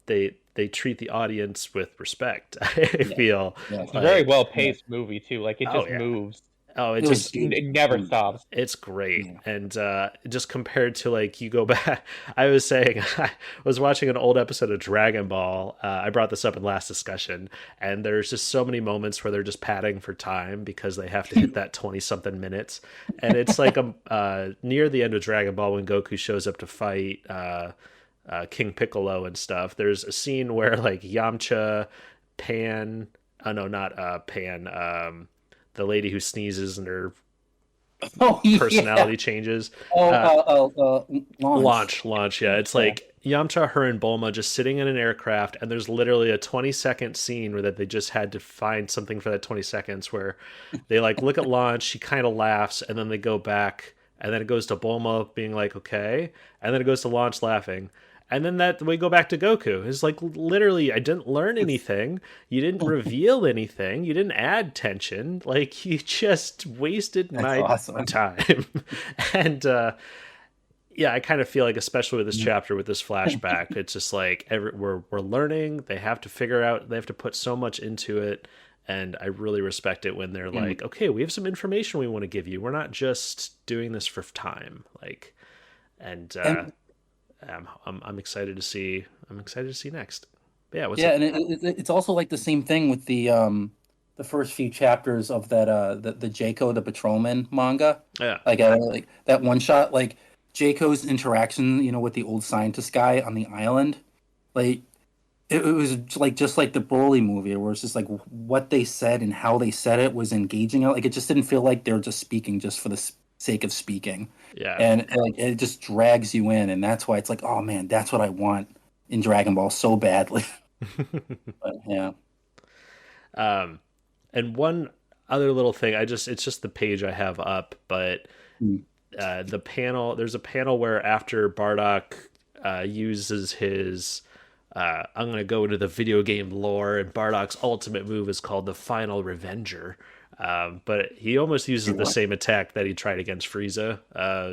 [SPEAKER 1] they treat the audience with respect. I feel
[SPEAKER 2] Yeah.
[SPEAKER 4] It's a very well paced movie too. Like it
[SPEAKER 1] Oh,
[SPEAKER 4] just
[SPEAKER 1] yeah.
[SPEAKER 4] moves.
[SPEAKER 1] Oh,
[SPEAKER 2] It was
[SPEAKER 4] It never stops.
[SPEAKER 1] it's great.
[SPEAKER 2] Yeah.
[SPEAKER 1] And just compared to like you go back, I was saying I was watching an old episode of Dragon Ball. I brought this up in last discussion, and there's just so many moments where they're just padding for time because they have to hit that 20 something minutes. And it's like near the end of Dragon Ball, when Goku shows up to fight King Piccolo and stuff, there's a scene where like Yamcha, Pan, no, not Pan, the lady who sneezes and her personality changes. Launch. Yeah, it's like Yamcha, her, and Bulma just sitting in an aircraft, and there's literally a 20-second scene where that they just had to find something for that 20 seconds where they like look at Launch, she kind of laughs, and then they go back, and then it goes to Bulma being like okay, and then it goes to Launch laughing. And then that we go back to Goku. It's like literally, I didn't learn anything. You didn't reveal anything. You didn't add tension. Like you just wasted my time. And yeah, I kind of feel like, especially with this chapter, with this flashback, it's just like we're learning. They have to figure out. They have to put so much into it. And I really respect it when they're like, okay, we have some information we want to give you. We're not just doing this for time. Like, and I'm excited to see. I'm excited to see next. Yeah,
[SPEAKER 2] and it's also like the same thing with the first few chapters of that the Jaco the Patrolman manga.
[SPEAKER 1] Yeah,
[SPEAKER 2] like that one shot, like Jaco's interaction, with the old scientist guy on the island, like it was like just like the Broly movie, where it's just like what they said and how they said it was engaging. Like it just didn't feel like they were just speaking just for the sake of speaking.
[SPEAKER 1] Yeah,
[SPEAKER 2] and like it just drags you in, and that's why it's like, oh man, that's what I want in Dragon Ball so badly. But yeah.
[SPEAKER 1] And one other little thing, it's just the page I have up, but the panel, there's a panel where after Bardock uses his I'm gonna go into the video game lore, and Bardock's ultimate move is called the Final Revenger. But he almost uses the same attack that he tried against Frieza,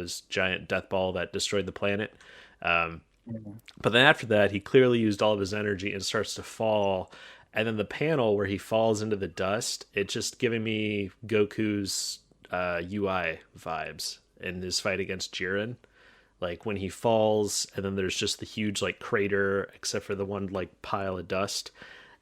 [SPEAKER 1] his giant death ball that destroyed the planet. But then after that, he clearly used all of his energy and starts to fall. And then the panel where he falls into the dust, it's just giving me Goku's UI vibes in his fight against Jiren. Like when he falls, and then there's just the huge like crater, except for the one like pile of dust.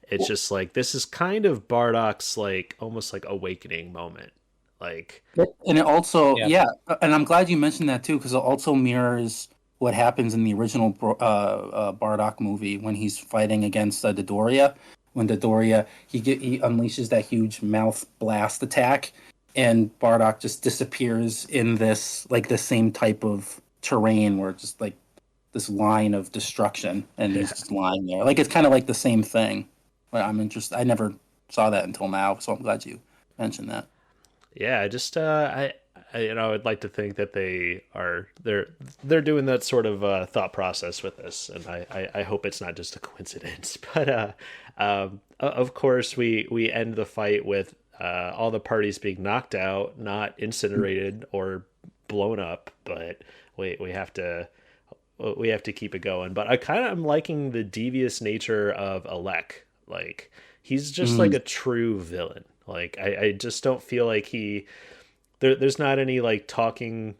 [SPEAKER 1] It's just like, this is kind of Bardock's like almost like awakening moment. Like,
[SPEAKER 2] and it also, and I'm glad you mentioned that too, because it also mirrors what happens in the original Bardock movie when he's fighting against Dodoria. When Dodoria, he unleashes that huge mouth blast attack, and Bardock just disappears in this like the same type of terrain where it's just like this line of destruction, and he's just lying there. Like it's kind of like the same thing. But I'm interested. I never saw that until now, so I'm glad you mentioned that.
[SPEAKER 1] Yeah, I just I I'd like to think that they're doing that sort of thought process with this, and I hope it's not just a coincidence. But of course we end the fight with all the parties being knocked out, not incinerated or blown up, but we have to keep it going. But I kind of am liking the devious nature of Alec. Like, he's just like a true villain. Like, I just don't feel like there's not any like talking,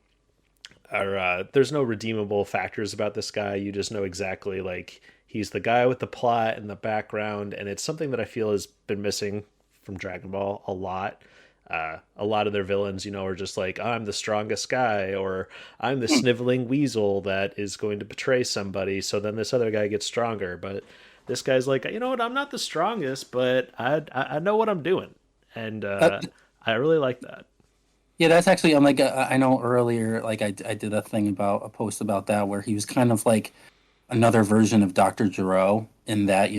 [SPEAKER 1] or there's no redeemable factors about this guy. You just know exactly, like, he's the guy with the plot and the background, and it's something that I feel has been missing from Dragon Ball a lot. A lot of their villains, are just like, I'm the strongest guy, or I'm the sniveling weasel that is going to betray somebody, so then this other guy gets stronger. But this guy's like, you know what, I'm not the strongest, but I know what I'm doing. And I really like that.
[SPEAKER 2] Yeah, that's actually, I'm like, I know earlier, like I did a post about that where he was kind of like another version of Dr. Gero in that,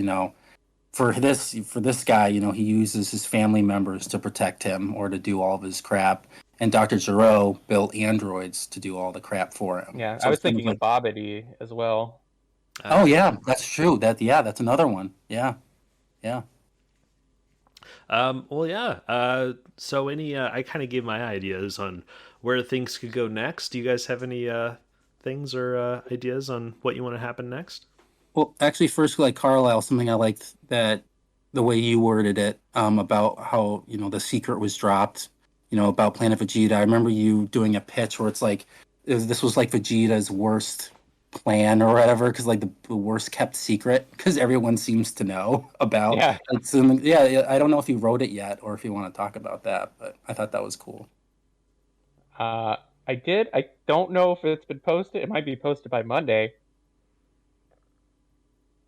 [SPEAKER 2] for this guy, he uses his family members to protect him or to do all of his crap. And Dr. Gero built androids to do all the crap for him.
[SPEAKER 4] Yeah,
[SPEAKER 2] so
[SPEAKER 4] I was thinking of Bobbity as well.
[SPEAKER 2] Oh yeah, that's true. That's another one. Yeah.
[SPEAKER 1] Well, yeah. So I kind of gave my ideas on where things could go next. Do you guys have any things or ideas on what you want to happen next?
[SPEAKER 2] Well, actually, first, like Carlyle, something I liked that the way you worded it about how the secret was dropped, about Planet Vegeta. I remember you doing a pitch where it's like this was like Vegeta's worst plan or whatever, because like the worst kept secret, because everyone seems to know about.
[SPEAKER 4] Yeah.
[SPEAKER 2] Yeah. I don't know if you wrote it yet or if you want to talk about that, but I thought that was cool.
[SPEAKER 4] I did. I don't know if it's been posted. It might be posted by Monday.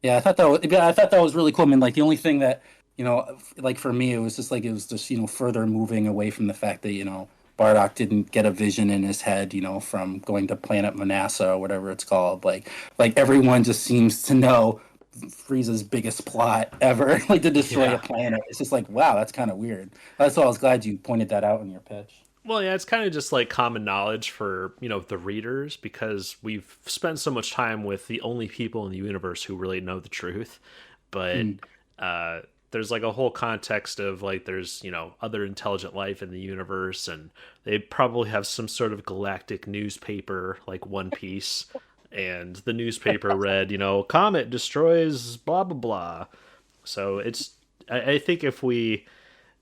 [SPEAKER 2] Yeah, I thought that was really cool. I mean, like the only thing that like for me, it was just further moving away from the fact that Bardock didn't get a vision in his head, from going to Planet Manasseh or whatever it's called. Like everyone just seems to know Frieza's biggest plot ever, like to destroy a planet. It's just like, wow, that's kind of weird. That's why I was glad you pointed that out in your pitch.
[SPEAKER 1] Well, yeah, it's kind of just like common knowledge for, the readers, because we've spent so much time with the only people in the universe who really know the truth. But there's like a whole context of like there's, other intelligent life in the universe, and they probably have some sort of galactic newspaper like One Piece. And the newspaper read, comet destroys blah, blah, blah. So I think if we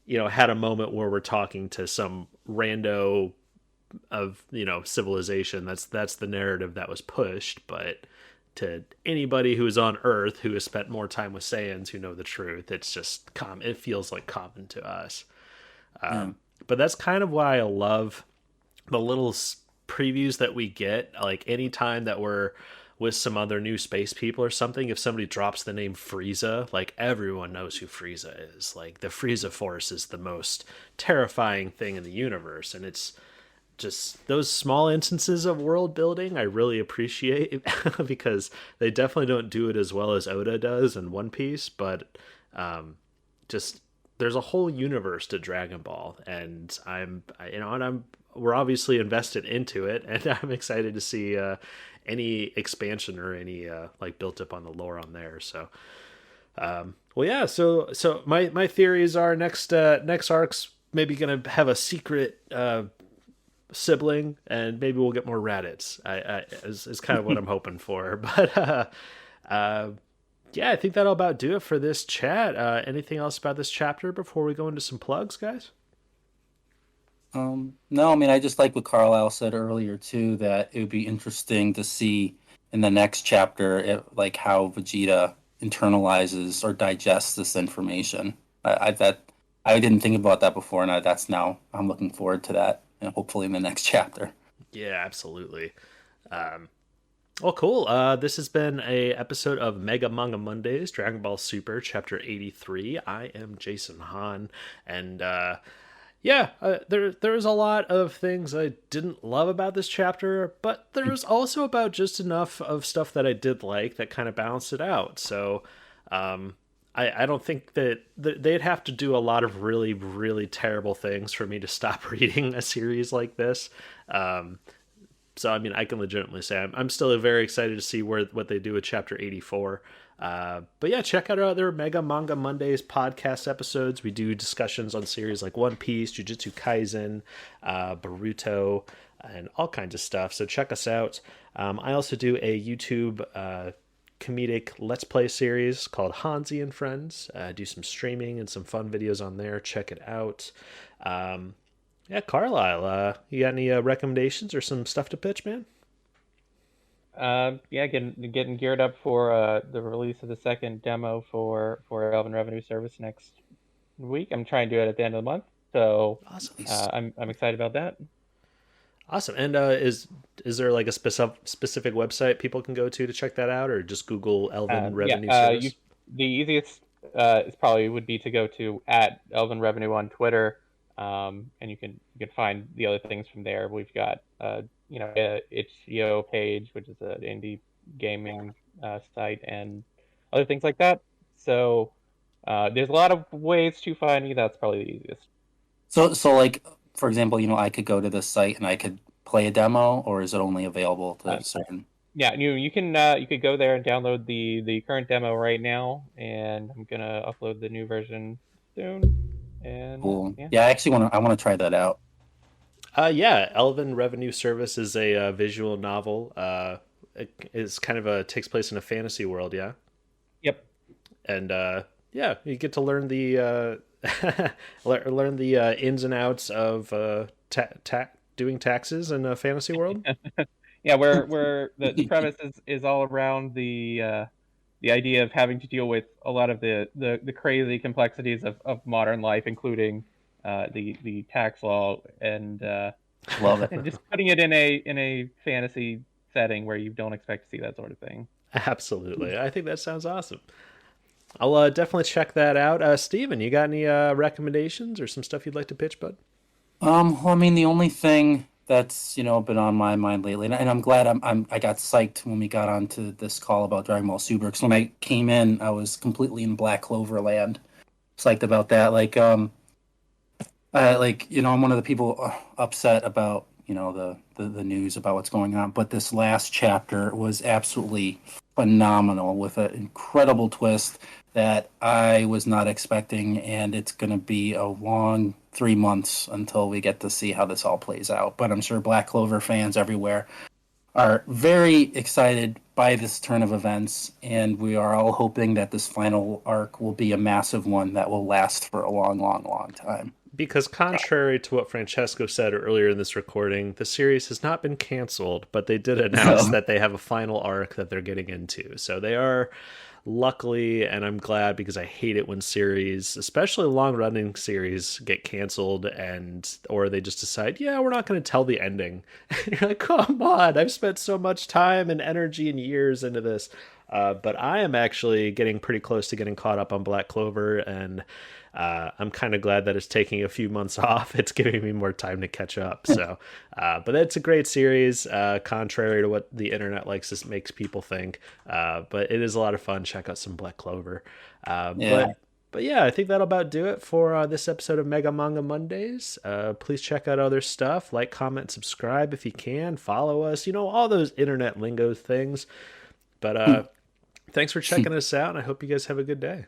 [SPEAKER 1] had a moment where we're talking to some rando of, civilization, that's the narrative that was pushed. But to anybody who is on Earth who has spent more time with Saiyans who know the truth, it's just it feels like common to us. But that's kind of why I love the little previews that we get. Like anytime that we're with some other new space people or something, if somebody drops the name Frieza, like everyone knows who Frieza is. Like the Frieza Force is the most terrifying thing in the universe, and it's just those small instances of world building I really appreciate because they definitely don't do it as well as Oda does in One Piece, but just there's a whole universe to Dragon Ball, and we're obviously invested into it, and I'm excited to see any expansion or any like built up on the lore on there. So well, yeah, so my theories are next arc's maybe gonna have a secret sibling, and maybe we'll get more Raditz. Is kind of what I'm hoping for. But yeah, I think that'll about do it for this chat. Anything else about this chapter before we go into some plugs, guys?
[SPEAKER 2] No, I mean, I just like what Carlyle said earlier too, that it would be interesting to see in the next chapter, like how Vegeta internalizes or digests this information. I didn't think about that before, and I'm looking forward to that, and hopefully in the next chapter.
[SPEAKER 1] Yeah, absolutely. Well, cool. This has been a episode of Mega Manga Mondays, Dragon Ball Super, Chapter 83. I am Jason Hahn, and there's a lot of things I didn't love about this chapter, but there was also about just enough of stuff that I did like that kind of balanced it out. So I don't think that they'd have to do a lot of really, really terrible things for me to stop reading a series like this. So, I mean, I can legitimately say I'm still very excited to see what they do with Chapter 84. But yeah, check out our other Mega Manga Mondays podcast episodes. We do discussions on series like One Piece, Jujutsu Kaisen, Boruto, and all kinds of stuff. So check us out. I also do a YouTube comedic Let's Play series called Honzy and Friends. Do some streaming and some fun videos on there. Check it out. Yeah, Carlyle, you got any recommendations or some stuff to pitch, man?
[SPEAKER 4] Yeah, getting geared up for the release of the second demo for Elven Revenue Service next week. I'm trying to do it at the end of the month, so
[SPEAKER 1] awesome.
[SPEAKER 4] I'm excited about that.
[SPEAKER 1] Awesome. And is there like a specific website people can go to check that out, or just Google Elven Revenue Service?
[SPEAKER 4] The easiest is probably would be to go to @Elven Revenue on Twitter, and you can find the other things from there. We've got a itch.io page, which is an indie gaming site, and other things like that. So there's a lot of ways to find me. That's probably the easiest.
[SPEAKER 2] So like, for example, I could go to this site and I could play a demo, or is it only available to certain?
[SPEAKER 4] Yeah, you could go there and download the current demo right now, and I'm gonna upload the new version soon. And
[SPEAKER 2] cool. Yeah, I actually want to try that out.
[SPEAKER 1] Yeah, Elven Revenue Service is a visual novel. It is kind of takes place in a fantasy world, yeah.
[SPEAKER 4] Yep.
[SPEAKER 1] And yeah, you get to learn the learn the ins and outs of doing taxes in a fantasy world.
[SPEAKER 4] Yeah, where the premise is all around the idea of having to deal with a lot of the crazy complexities of modern life, including the tax law, and
[SPEAKER 2] love it.
[SPEAKER 4] And just putting it in a fantasy setting where you don't expect to see that sort of thing.
[SPEAKER 1] Absolutely, I think that sounds awesome. I'll definitely check that out. Steven, you got any recommendations or some stuff you'd like to pitch, bud?
[SPEAKER 2] Well, I mean, the only thing that's been on my mind lately, and I'm glad I got psyched when we got onto this call about Dragon Ball Super, because when I came in, I was completely in Black Clover land. Psyched about that. I'm one of the people upset about the news about what's going on, but this last chapter was absolutely phenomenal, with an incredible twist that I was not expecting, and it's going to be a long 3 months until we get to see how this all plays out. But I'm sure Black Clover fans everywhere are very excited by this turn of events, and we are all hoping that this final arc will be a massive one that will last for a long, long, long time.
[SPEAKER 1] Because contrary to what Francesco said earlier in this recording, the series has not been canceled, but they did announce that they have a final arc that they're getting into. So they are, luckily, and I'm glad, because I hate it when series, especially long-running series, get canceled or they just decide, yeah, we're not going to tell the ending. And you're like, come on, I've spent so much time and energy and years into this. But I am actually getting pretty close to getting caught up on Black Clover, and I'm kind of glad that it's taking a few months off. It's giving me more time to catch up. So, but it's a great series, contrary to what the internet makes people think. But it is a lot of fun. Check out some Black Clover.
[SPEAKER 2] Yeah.
[SPEAKER 1] But yeah, I think that'll about do it for this episode of Mega Manga Mondays. Please check out other stuff. Like, comment, subscribe if you can. Follow us. All those internet lingo things. But thanks for checking us out, and I hope you guys have a good day.